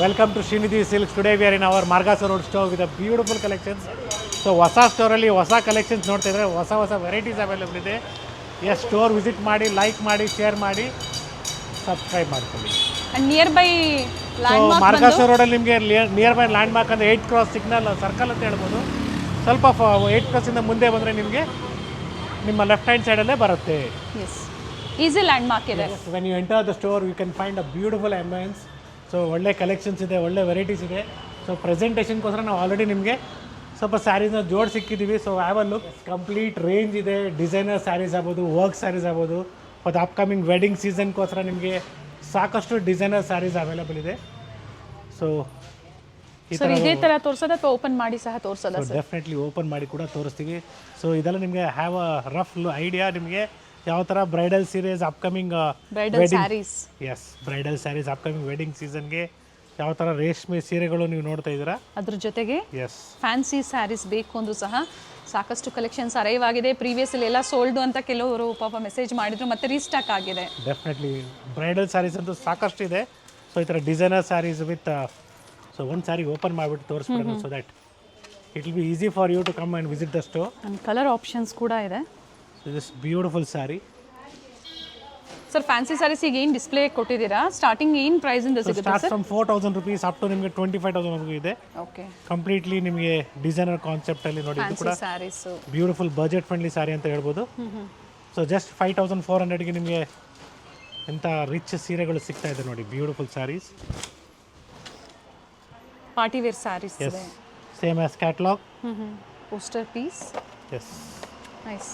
Welcome to Srinidhi Silks. Today we are in our Margasa Road store with a beautiful collections. So ಹೊಸ ಸ್ಟೋರಲ್ಲಿ ಹೊಸ collections ನೋಡ್ತಾ ಇದ್ರೆ ಹೊಸ varieties available ಇದೆ. S store visit ಮಾಡಿ, like ಮಾಡಿ, ಶೇರ್ ಮಾಡಿ, ಸಬ್ಸ್ಕ್ರೈಬ್ ಮಾಡ್ಕೊಳ್ಳಿ. ಅಂಡ್ ನಿಯರ್ ಬೈ ಮಾರ್ಗಾಸ ರೋಡಲ್ಲಿ ನಿಮಗೆ ನಿಯರ್ ಬೈ ಲ್ಯಾಂಡ್ ಮಾರ್ಕ್ ಅಂದರೆ 8 ಕ್ರಾಸ್ ಸಿಗ್ನಲ್ ಸರ್ಕಲ್ ಅಂತ ಹೇಳ್ಬೋದು. ಸ್ವಲ್ಪ 8 ಕ್ರಾಸಿಂದ ಮುಂದೆ ಬಂದರೆ ನಿಮಗೆ ನಿಮ್ಮ ಲೆಫ್ಟ್ ಹ್ಯಾಂಡ್ ಸೈಡಲ್ಲೇ ಬರುತ್ತೆ. ಎಸ್ ಈಸಿ ಲ್ಯಾಂಡ್ ಮಾರ್ಕ್ ಇದೆ. When you enter the store you can find a beautiful ambience. So ಒಳ್ಳೆ ಕಲೆಕ್ಷನ್ಸ್ ಇದೆ, ಒಳ್ಳೆ ವೆರೈಟೀಸ್ ಇದೆ. ಸೊ ಪ್ರೆಸೆಂಟೇಷನ್ಗೋಸ್ಕರ ನಾವು ಆಲ್ರೆಡಿ ನಿಮಗೆ ಸ್ವಲ್ಪ ಸ್ಯಾರೀಸ್ನ ಸಿಕ್ಕಿದ್ದೀವಿ. So have a look. Complete range ಇದೆ. ಡಿಸೈನರ್ ಸ್ಯಾರೀಸ್ ಆಗ್ಬೋದು, ವರ್ಕ್ ಸ್ಯಾರೀಸ್ ಆಗ್ಬೋದು. ಮತ್ತು ಅಪ್ಕಮಿಂಗ್ ವೆಡ್ಡಿಂಗ್ ಸೀಸನ್ಗೋಸ್ಕರ ನಿಮಗೆ ಸಾಕಷ್ಟು ಡಿಸೈನರ್ ಸ್ಯಾರೀಸ್ ಅವೈಲೇಬಲ್ ಇದೆ. ಸೊ ಇದೇ ಥರ ತೋರಿಸೋದು ಅಥವಾ ಓಪನ್ ಮಾಡಿ ಸಹ ತೋರಿಸೋದು? ಡೆಫಿನೆಟ್ಲಿ ಓಪನ್ ಮಾಡಿ ಕೂಡ ತೋರಿಸ್ತೀವಿ. ಸೊ ಇದೆಲ್ಲ ನಿಮಗೆ ಹ್ಯಾವ್ ಅ ರಫ್ ಐಡಿಯಾ ನಿಮಗೆ ಯಾವ ಥರ bridal series upcoming bridal saris upcoming wedding ಸೀಸನ್ಗೆ ಯಾವ ಥರ ರೇಷ್ಮೆ ಸೀರೆಗಳು ನೀವು ನೋಡ್ತಾ ಇದ್ದೀರಾ. ಅದ್ರ ಜೊತೆಗೆ ಫ್ಯಾನ್ಸಿ ಸ್ಯಾರೀಸ್ ಬೇಕು ಅಂದ್ರೂ ಸಹ ಸಾಕಷ್ಟು ಕಲೆಕ್ಷನ್ಸ್ ಅರೈವ್ ಆಗಿದೆ. ಪ್ರೀವಿಯಸ್ಲಿ ಎಲ್ಲ ಸೋಲ್ಡು ಅಂತ ಕೆಲವರು ಪಾಪ ಮೆಸೇಜ್ ಮಾಡಿದ್ರು, ಮತ್ತೆ ರೀಸ್ಟಾಕ್ ಆಗಿದೆ. ಡೆಫಿನೆಟ್ಲಿ ಬ್ರೈಡಲ್ ಸ್ಯಾರೀಸ್ ಅಂತೂ ಸಾಕಷ್ಟು ಇದೆ. ಸೊ ಈ ಥರ ಡಿಸೈನರ್ ಸ್ಯಾರೀಸ್ ವಿತ್ ಸೊ ಒಂದು ಸ್ಯಾರಿ ಓಪನ್ ಮಾಡಿಬಿಟ್ಟು ತೋರಿಸ್ಬಿಡೋಣ. So that it will be easy for you to come and visit the store. And colour options ಕೂಡ ಇದೆ. This beautiful sari. Sir fancy saris ಈಗ ಏನು ಡಿಸ್ಪ್ಲೇ ಕೊಟ್ಟಿದ್ದೀರಾ? ಸ್ಟಾರ್ಟಿಂಗ್ ಏನು ಪ್ರೈಸಿಂದ ಸಿಗುತ್ತೆ ಸರ್? ಫ್ರಮ್ 4,000 rupees ಅಪ್ ಟು ನಿಮಗೆ 25,000 ವರೆಗೂ ಇದೆ. ಓಕೆ, ಕಂಪ್ಲೀಟ್ಲಿ ನಿಮಗೆ ಡಿಸೈನರ್ ಕಾನ್ಸೆಪ್ಟ್ ಅಲ್ಲಿ ನೋಡಿ. ಇದು ಕೂಡ saris beautiful budget friendly sari ಅಂತ ಹೇಳ್ಬೋದು. ಸೊ ಜಸ್ಟ್ 5,400ಗೆ ನಿಮಗೆ ಎಂಥ ರಿಚ್ ಸೀರೆಗಳು ಸಿಗ್ತಾ ಇದೆ ನೋಡಿ. Beautiful saris, party wear saris ಇದೆ. Same as catalogue, poster piece. Yes, nice.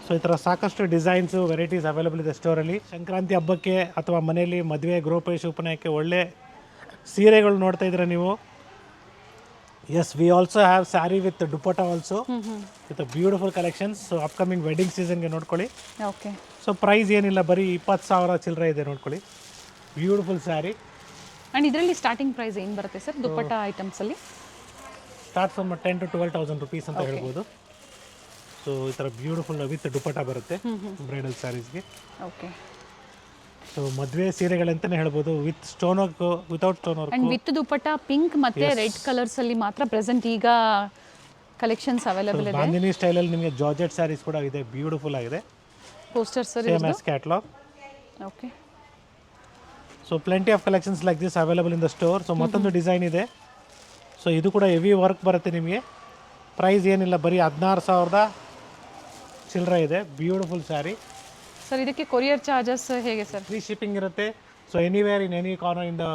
So ಈ ಥರ ಸಾಕಷ್ಟು ಡಿಸೈನ್ಸು ವೆರೈಟೀಸ್ ಅವೈಲೇಬಲ್ ಇದೆ ಸ್ಟೋರಲ್ಲಿ. ಸಂಕ್ರಾಂತಿ ಹಬ್ಬಕ್ಕೆ ಅಥವಾ ಮನೆಯಲ್ಲಿ ಮದುವೆ, ಗೃಹಪ್ರವೇಶ, ಉಪನಯನಕ್ಕೆ ಒಳ್ಳೆ ಸೀರೆಗಳು ನೋಡ್ತಾ ಇದ್ರೆ ನೀವು. Yes, we also have sari with dupatta also with beautiful collections. So upcoming wedding ಸೀಸನ್ಗೆ ನೋಡ್ಕೊಳ್ಳಿ. ಓಕೆ, ಸೊ ಪ್ರೈಸ್ ಏನಿಲ್ಲ, ಬರೀ 20,000 ಚಿಲ್ಲರೆ ಇದೆ ನೋಡ್ಕೊಳ್ಳಿ. ಬ್ಯೂಟಿಫುಲ್ ಸ್ಯಾರಿ. ಆ್ಯಂಡ್ ಇದರಲ್ಲಿ ಸ್ಟಾರ್ಟಿಂಗ್ ಪ್ರೈಸ್ ಏನು ಬರುತ್ತೆ ಸರ್ ದುಪಟ್ಟ ಐಟಮ್ಸಲ್ಲಿ? ಸ್ಟಾರ್ಟ್ ಫ್ರಮ್ 10,000 to 12,000 rupees ಅಂತ ಹೇಳ್ಬೋದು. ಸೊ ಈ ಥರ ಬ್ಯೂಟಿಫುಲ್ ವಿತ್ ದುಪಟ್ಟ ಬರುತ್ತೆ ಬ್ರೈಡಲ್ ಸ್ಯಾರೀಸ್ಗೆ. ಓಕೆ, ಸೊ ಮದುವೆ ಸೀರೆಗಳಂತಾನೆ ಹೇಳ್ಬೋದು. With stone work, without stone work. And with dupatta pink ಮತ್ತೆ ರೆಡ್ ಕಲರ್ಸ್ ಅಲ್ಲಿ ಮಾತ್ರ ಪ್ರೆಸೆಂಟ್ ಈಗ ಕಲೆಕ್ಷನ್ಸ್ ಅವೈಲೇಬಲ್ ಇದೆ. ಬಾಂದಿನಿ ಸ್ಟೈಲಲ್ಲಿ ನಿಮಗೆ ಜಾರ್ಜೆಟ್ ಸ್ಯಾರೀಸ್ ಕೂಡ ಇದೆ, ಬ್ಯೂಟಿಫುಲ್ ಆಗಿದೆ. Poster sir, same as catalogue. Okay, so plenty of collections like this available in the store. So ಮತ್ತೊಂದು ಡಿಸೈನ್ ಇದೆ. ಸೊ ಇದು ಕೂಡ ಹೆವಿ ವರ್ಕ್ ಬರುತ್ತೆ ನಿಮಗೆ. ಪ್ರೈಸ್ ಏನಿಲ್ಲ, ಬರೀ 16,000 ಚಿಲ್ಲರೆ ಇದೆ. ಬ್ಯೂಟಿಫುಲ್ ಸ್ಯಾರಿ. ಸರ್ ಇದಕ್ಕೆ ಕೊರಿಯರ್ ಚಾರ್ಜಸ್ ಹೇಗೆ ಸರ್? ಫ್ರೀ ಶಿಪ್ಪಿಂಗ್ ಇರುತ್ತೆ. So anywhere in any corner in the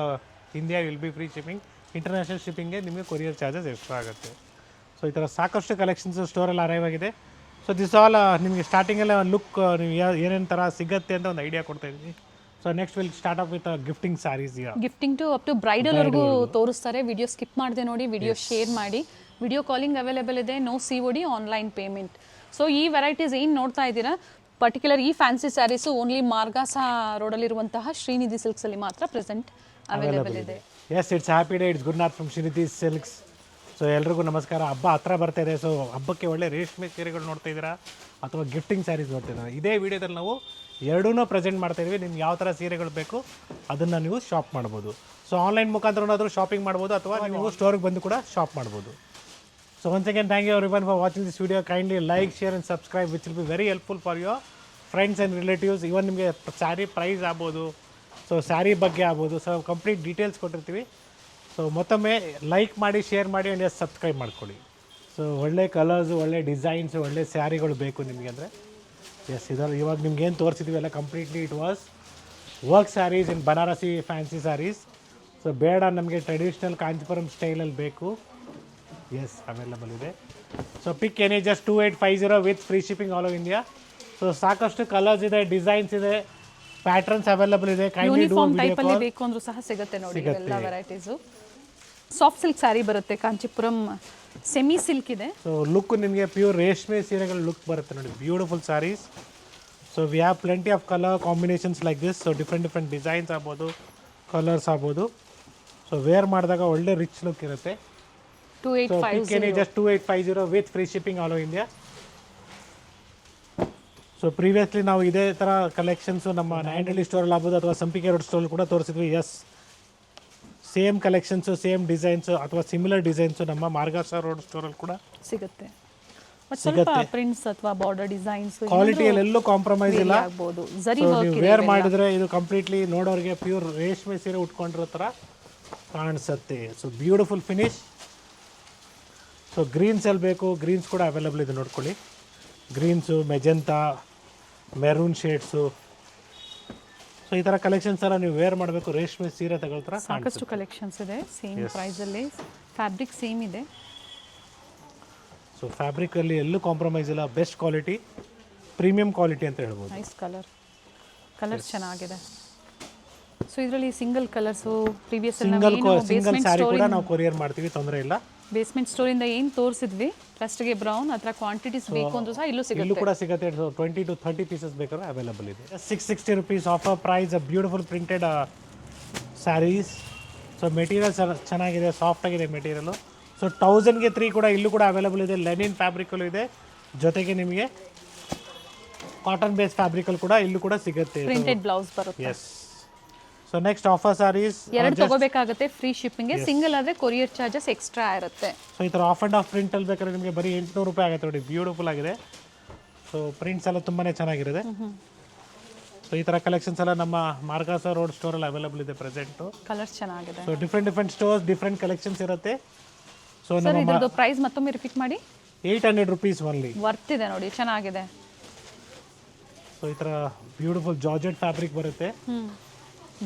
India will be free shipping. International ಶಿಪ್ಪಿಂಗ್ಗೆ ನಿಮಗೆ ಕೊರಿಯರ್ ಚಾರ್ಜಸ್ ಎಕ್ಸ್ಟ್ರಾ ಆಗುತ್ತೆ. ಸೊ ಈ ಥರ ಸಾಕಷ್ಟು ಕಲೆಕ್ಷನ್ಸ್ ಸ್ಟೋರಲ್ಲಿ ಅರೈವ್ ಆಗಿದೆ. ಸೊ ದಿಸ್ ಆಲ್ ನಿಮಗೆ ಸ್ಟಾರ್ಟಿಂಗಲ್ಲೇ ಒಂದು ಲುಕ್ ನೀವು ಏನೇನು ಥರ ಸಿಗುತ್ತೆ ಅಂತ ಒಂದು ಐಡಿಯಾ ಕೊಡ್ತಾ ಇದ್ದೀನಿ. So next will start up with gifting saris. Gifting to up to ಬ್ರೈಡಲ್ವರೆಗೂ ತೋರಿಸ್ತಾರೆ. ವಿಡಿಯೋ ಸ್ಕಿಪ್ ಮಾಡದೆ ನೋಡಿ, ವಿಡಿಯೋ ಶೇರ್ ಮಾಡಿ. ವಿಡಿಯೋ ಕಾಲಿಂಗ್ ಅವೈಲೇಬಲ್ ಇದೆ, no COD, online payment. So ಈ ವೆರೈಟೀಸ್ ಏನು ನೋಡ್ತಾ ಇದ್ದೀರಾ, ಪರ್ಟಿಕ್ಯುಲರ್ ಈ ಫ್ಯಾನ್ಸಿ ಸ್ಯಾರೀಸು ಓನ್ಲಿ ಮಾರ್ಗಾಸ ರೋಡಲ್ಲಿರುವಂತಹ ಶ್ರೀನಿಧಿ ಸಿಲ್ಕ್ಸಲ್ಲಿ ಮಾತ್ರ ಪ್ರೆಸೆಂಟ್ ಅವೈಲೇಬಲ್ ಇದೆ. Yes, it's happy day. It's Gurunath from Srinidhi silks. So ಎಲ್ರಿಗೂ ನಮಸ್ಕಾರ. ಹಬ್ಬ ಹತ್ರ ಬರ್ತಾ ಇದೆ. ಸೊ ಹಬ್ಬಕ್ಕೆ ಒಳ್ಳೆ ರೇಷ್ಮೆ ಸೀರೆಗಳು ನೋಡ್ತಾ ಇದ್ದೀರಾ ಅಥವಾ ಗಿಫ್ಟಿಂಗ್ ಸ್ಯಾರೀಸ್ ನೋಡ್ತಾ ಇದ್ದೀರಾ. ಇದೇ ವಿಡಿಯೋದಲ್ಲಿ ನಾವು ಎರಡೂ ಪ್ರೆಸೆಂಟ್ ಮಾಡ್ತಾ ಇದ್ದೀವಿ. ನಿಮ್ಗೆ ಯಾವ ಥರ ಸೀರೆಗಳು ಬೇಕು ಅದನ್ನು ನೀವು ಶಾಪ್ ಮಾಡ್ಬೋದು. ಸೊ ಆನ್ಲೈನ್ ಮುಖಾಂತರನಾದರೂ ಶಾಪಿಂಗ್ ಮಾಡ್ಬೋದು ಅಥವಾ ನೀವು ಸ್ಟೋರಿಗೆ ಬಂದು ಕೂಡ ಶಾಪ್ ಮಾಡ್ಬೋದು. So once again, thank you everyone for watching this video. Kindly like, share and subscribe, which will be very helpful for your friends and relatives. Even ನಿಮಗೆ sari price ಆಗ್ಬೋದು, so sari ಬಗ್ಗೆ ಆಗ್ಬೋದು, ಸೊ ಕಂಪ್ಲೀಟ್ ಡೀಟೇಲ್ಸ್ ಕೊಟ್ಟಿರ್ತೀವಿ. So ಮತ್ತೊಮ್ಮೆ like ಮಾಡಿ, share ಮಾಡಿ and subscribe ಮಾಡ್ಕೊಳ್ಳಿ. So ಒಳ್ಳೆ ಕಲರ್ಸು, ಒಳ್ಳೆ ಡಿಸೈನ್ಸು, ಒಳ್ಳೆ ಸ್ಯಾರಿಗಳು ಬೇಕು ನಿಮಗೆ ಅಂದರೆ ಎಸ್, ಇದರಲ್ಲಿ ಇವಾಗ ನಿಮ್ಗೆ ಏನು ತೋರಿಸಿದ್ವಿ ಎಲ್ಲ completely it was work saris in Banarasi fancy saris. So ಬೇಡ ನಮಗೆ ಟ್ರೆಡಿಷ್ನಲ್ ಕಾಂಚಿಪುರಂ ಸ್ಟೈಲಲ್ಲಿ ಬೇಕು. ಎಸ್, ಅವೈಲೇಬಲ್ ಇದೆ. So pick any just 2850 with free shipping all over India. So ಸಾಕಷ್ಟು ಕಲರ್ಸ್ ಇದೆ, ಡಿಸೈನ್ಸ್ ಇದೆ, ಪ್ಯಾಟರ್ನ್ಸ್ ಅವೈಲೇಬಲ್ ಇದೆ. ಯೂನಿಫಾರ್ಮ್ ಟೈಪ್ ಅಲ್ಲಿ ಬೇಕು ಅಂದ್ರೂ ಸಹ ಸಿಗುತ್ತೆ ನೋಡಿ. ಎಲ್ಲ ವೆರೈಟೀಸು ಸಾಫ್ಟ್ ಸಿಲ್ಕ್ ಸ್ಯಾರಿ ಬರುತ್ತೆ, ಕಾಂಚಿಪುರಂ ಸೆಮಿ ಸಿಲ್ಕ್ ಇದೆ. ಸೊ ಲುಕ್ ನಿಮಗೆ ಪ್ಯೂರ್ ರೇಷ್ಮೆ ಸೀರೆಗಳ ಲುಕ್ ಬರುತ್ತೆ ನೋಡಿ. Beautiful saris. So we have plenty of colour combinations like this. So different designs ಆಗ್ಬೋದು, ಕಲರ್ಸ್ ಆಗ್ಬೋದು. ಸೊ ವೇರ್ ಮಾಡಿದಾಗ ಒಳ್ಳೆ ರಿಚ್ ಲುಕ್ ಇರುತ್ತೆ. 2850 just 2850 with free shipping all over India. So previously ನಾವು ಇದೇ ಥರ ಕಲೆಕ್ಷನ್ಸು ನಮ್ಮ ನಾಯಂಡಹಳ್ಳಿ ಸ್ಟೋರಲ್ಲಿ ಆಗ್ಬೋದು ಅಥವಾ ಸಂಪಿಗೆ ರೋಡ್ ಸ್ಟೋರಲ್ಲಿ ಕೂಡ ತೋರಿಸಿದ್ವಿ. Yes, same collections same designs ಅಥವಾ ಸಿಮಿಲರ್ ಡಿಸೈನ್ಸು ನಮ್ಮ ಮಾರ್ಗಾಸ ರೋಡ್ ಸ್ಟೋರಲ್ಲಿ ಕೂಡ ಸಿಗುತ್ತೆ. ಬಟ್ ಸ್ವಲ್ಪ ಪ್ರಿಂಟ್ಸ್ ಅಥವಾ ಬಾರ್ಡರ್ ಡಿಸೈನ್ಸ್ ಕ್ವಾಲಿಟಿಯಲ್ಲಿ ಎಲ್ಲೂ ಕಾಂಪ್ರಮೈಸ್ ಇಲ್ಲ. ಆಗ್ಬೋದು. ಜರಿ So, ವರ್ಕ್ ನೀವು ವೇರ್ ಮಾಡಿದ್ರೆ ಇದು ಕಂಪ್ಲೀಟ್ಲಿ ನೋಡೋರಿಗೆ ಪ್ಯೂರ್ ರೇಷ್ಮೆ ಸೀರೆ ಉಟ್ಕೊಂಡಿರೋ ಥರ ಕಾಣಿಸುತ್ತೆ. So beautiful finish. ಸೊ ಗ್ರೀನ್ಸಲ್ಲಿ ಬೇಕು, ಗ್ರೀನ್ಸ್ ಕೂಡ ಅವೈಲಬಲ್ ಇದೆ ನೋಡ್ಕೊಳ್ಳಿ. Greens, magenta, maroon shades. So ಈ ಥರ ಕಲೆಕ್ಷನ್ಸ್ ಎಲ್ಲ ನೀವು ವೇರ್ ಮಾಡಬೇಕು, ರೇಷ್ಮೆ ಸೀರೆ ತಗೊಳ್ತಾರ. ಸಾಕಷ್ಟು ಕಲೆಕ್ಷನ್ಸ್ ಇದೆ ಸೇಮ್ ಪ್ರೈಸಲ್ಲಿ. ಫ್ಯಾಬ್ರಿಕ್ ಸೇಮ್ ಇದೆ. ಸೊ ಫ್ಯಾಬ್ರಿಕಲ್ಲಿ ಎಲ್ಲೂ ಕಾಂಪ್ರಮೈಸ್ ಇಲ್ಲ, ಬೆಸ್ಟ್ ಕ್ವಾಲಿಟಿ, ಪ್ರೀಮಿಯಂ ಕ್ವಾಲಿಟಿ ಅಂತ ಹೇಳ್ಬೋದು. ನೈಸ್ ಕಲರ್ಸ್ ಚೆನ್ನಾಗಿದೆ. ಸೊ ಇದರಲ್ಲಿ single colours previous single sari ಕೂಡ ನಾವು ಕೊರಿಯರ್ ಮಾಡ್ತೀವಿ, ತೊಂದರೆ ಇಲ್ಲ. ಬೇಸ್ಮೆಂಟ್ ಸ್ಟೋರಿಂದ ಏನು ತೋರಿಸಿದ್ವಿ ಫಸ್ಟ್ಗೆ ಬ್ರೌನ್, ಅದರ ಕ್ವಾಂಟಿಟೀಸ್ ಬೇಕು ಅಂದ್ರೂ ಸಹ ಇಲ್ಲೂ ಇಲ್ಲೂ ಕೂಡ ಸಿಗುತ್ತೆ. 20 to 30 ಪೀಸಸ್ ಬೇಕಾದ್ರೆ ಅವೈಲಬಲ್ ಇದೆ. 660 rupees offer price, beautiful printed saris. So material ಚೆನ್ನಾಗಿದೆ, ಸಾಫ್ಟ್ ಆಗಿದೆ ಮೆಟೀರಿಯಲು. ಸೊ 1000ಗೆ 3 ಕೂಡ ಇಲ್ಲೂ ಕೂಡ ಅವೈಲಬಲ್ ಇದೆ. ಲೆನಿನ್ ಫ್ಯಾಬ್ರಿಕಲ್ಲೂ ಇದೆ, ಜೊತೆಗೆ ನಿಮಗೆ ಕಾಟನ್ ಬೇಸ್ ಫ್ಯಾಬ್ರಿಕಲ್ ಕೂಡ ಇಲ್ಲೂ ಕೂಡ ಸಿಗುತ್ತೆ. ಪ್ರಿಂಟೆಡ್ ಬ್ಲೌಸ್ ಬರುತ್ತೆ. Yes. So next offer saris ಎರಡು ತಗೋಬೇಕಾಗುತ್ತೆ ಫ್ರೀ ಶಿಪ್ಪಿಂಗ್. ಸಿಂಗಲ್ ಆದರೆ ಕೊರಿಯರ್ ಚಾರ್ಜಸ್ ಎಕ್ಸ್ಟ್ರಾ ಇರುತ್ತೆ. ಸೊ ಈ ಥರ ಆಫ್ ಆ್ಯಂಡ್ ಆಫ್ ಪ್ರಿಂಟಲ್ಲಿ ಬೇಕಾದ್ರೆ ನಿಮಗೆ ಬರೀ 800 ರೂಪಾಯಿ ಆಗುತ್ತೆ ನೋಡಿ. ಬ್ಯೂಟಿಫುಲ್ ಆಗಿದೆ. ಸೊ ಪ್ರಿಂಟ್ಸ್ ಎಲ್ಲ ತುಂಬಾ ಚೆನ್ನಾಗಿರುತ್ತೆ. ಸೊ ಈ ಥರ ಕಲೆಕ್ಷನ್ಸ್ ಎಲ್ಲ ನಮ್ಮ ಮಾರ್ಗಾಸ ರೋಡ್ ಸ್ಟೋರಲ್ಲಿ ಅವೈಲಬಲ್ ಇದೆ ಪ್ರೆಸೆಂಟು. ಕಲರ್ಸ್ ಚೆನ್ನಾಗಿದೆ. So different stores, different collections ಇರುತ್ತೆ. ಸೊ ಸರ್ ಇದ್ರದ್ದು ಪ್ರೈಸ್ ಮತ್ತೊಮ್ಮೆ ರಿಪೀಟ್ ಮಾಡಿ. 800 rupees ಓನ್ಲಿ. ವರ್ತ್ ಇದೆ ನೋಡಿ, ಚೆನ್ನಾಗಿದೆ. ಸೊ ಈ ಥರ ಬ್ಯೂಟಿಫುಲ್ ಜಾರ್ಜೆಟ್ ಫ್ಯಾಬ್ರಿಕ್ ಬರುತ್ತೆ.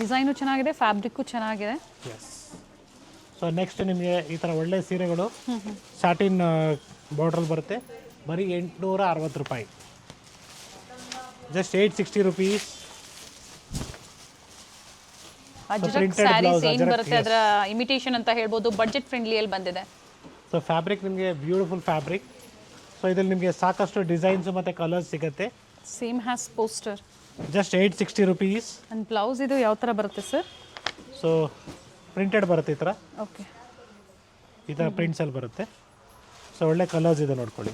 ಡಿಸೈನು ಚೆನ್ನಾಗಿದೆ, ಫ್ಯಾಬ್ರಿಕ್ಕು ಚೆನ್ನಾಗಿದೆ. ಎಸ್. ಸೊ ನೆಕ್ಸ್ಟ್ ನಿಮಗೆ ಈ ಥರ ಒಳ್ಳೆ ಸೀರೆಗಳು ಸ್ಯಾಟಿನ್ ಬಾರ್ಡ್ರಲ್ಲಿ ಬರುತ್ತೆ, ಬರೀ 860 ರೂಪಾಯಿ. Just 860 rupees. ಅಜ್ರಕ್ ಸ್ಯಾರೀಸ್ ಏನು ಬರುತ್ತೆ ಅದರ ಇಮಿಟೇಷನ್ ಅಂತ ಹೇಳ್ಬೋದು, ಬಡ್ಜೆಟ್ ಫ್ರೆಂಡ್ಲಿಯಲ್ಲಿ ಬಂದಿದೆ. ಸೊ ಫ್ಯಾಬ್ರಿಕ್ ನಿಮಗೆ ಬ್ಯೂಟಿಫುಲ್ ಫ್ಯಾಬ್ರಿಕ್. ಸೊ ಇದರಲ್ಲಿ ನಿಮಗೆ ಸಾಕಷ್ಟು ಡಿಸೈನ್ಸ್ ಮತ್ತು ಕಲರ್ಸ್ ಸಿಗುತ್ತೆ. Same has poster. Just 860 rupees. And blouse ಇದು ಯಾವ ಥರ ಬರುತ್ತೆ ಸರ್? ಸೊ ಪ್ರಿಂಟೆಡ್ ಬರುತ್ತೆ ಈ ಥರ. ಓಕೆ, ಈ ಥರ ಪ್ರಿಂಟ್ಸಲ್ಲಿ ಬರುತ್ತೆ. ಸೊ ಒಳ್ಳೆ ಕಲರ್ಸ್ ಇದೆ ನೋಡ್ಕೊಳ್ಳಿ.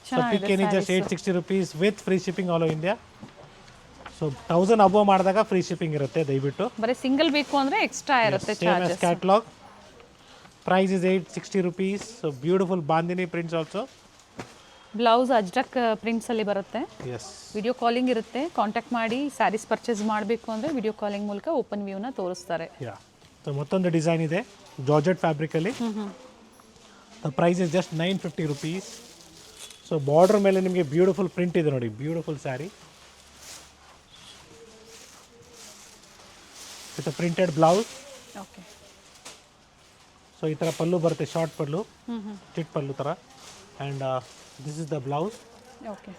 So pick any just 860 rupees with free shipping all over India. So 1000 above ಮಾಡಿದಾಗ ಫ್ರೀ ಶಿಪ್ಪಿಂಗ್ ಇರುತ್ತೆ ದಯವಿಟ್ಟು. ಬರೀ ಸಿಂಗಲ್ ಬೇಕು ಅಂದರೆ ಎಕ್ಸ್ಟ್ರಾ ಇರುತ್ತೆ charges. Catalogue price is 860 rupees. So beautiful bandhani prints also. Blouse ajrak ಪ್ರಿಂಟ್ಸಲ್ಲಿ ಬರುತ್ತೆ. ಎಸ್. ವಿಡಿಯೋ ಕಾಲಿಂಗ್ ಇರುತ್ತೆ, ಕಾಂಟ್ಯಾಕ್ಟ್ ಮಾಡಿ. ಸ್ಯಾರೀಸ್ ಪರ್ಚೇಸ್ ಮಾಡಬೇಕು ಅಂದರೆ ವಿಡಿಯೋ ಕಾಲಿಂಗ್ ಮೂಲಕ ಓಪನ್ ವ್ಯೂನ ತೋರಿಸ್ತಾರೆ. ಯಾ. ಸೊ ಮತ್ತೊಂದು ಡಿಸೈನ್ ಇದೆ ಜಾರ್ಜೆಟ್ ಫ್ಯಾಬ್ರಿಕಲ್ಲಿ. The price is just 950 rupees. So border ಮೇಲೆ ನಿಮಗೆ ಬ್ಯೂಟಿಫುಲ್ ಪ್ರಿಂಟ್ ಇದೆ ನೋಡಿ, beautiful sari with printed blouse. Okay. So ಈ ಥರ ಪಲ್ಲು ಬರುತ್ತೆ, ಶಾರ್ಟ್ ಪಲ್ಲು, ಚಿಟ್ ಪಲ್ಲು ಥರ. And this is the blouse. Okay,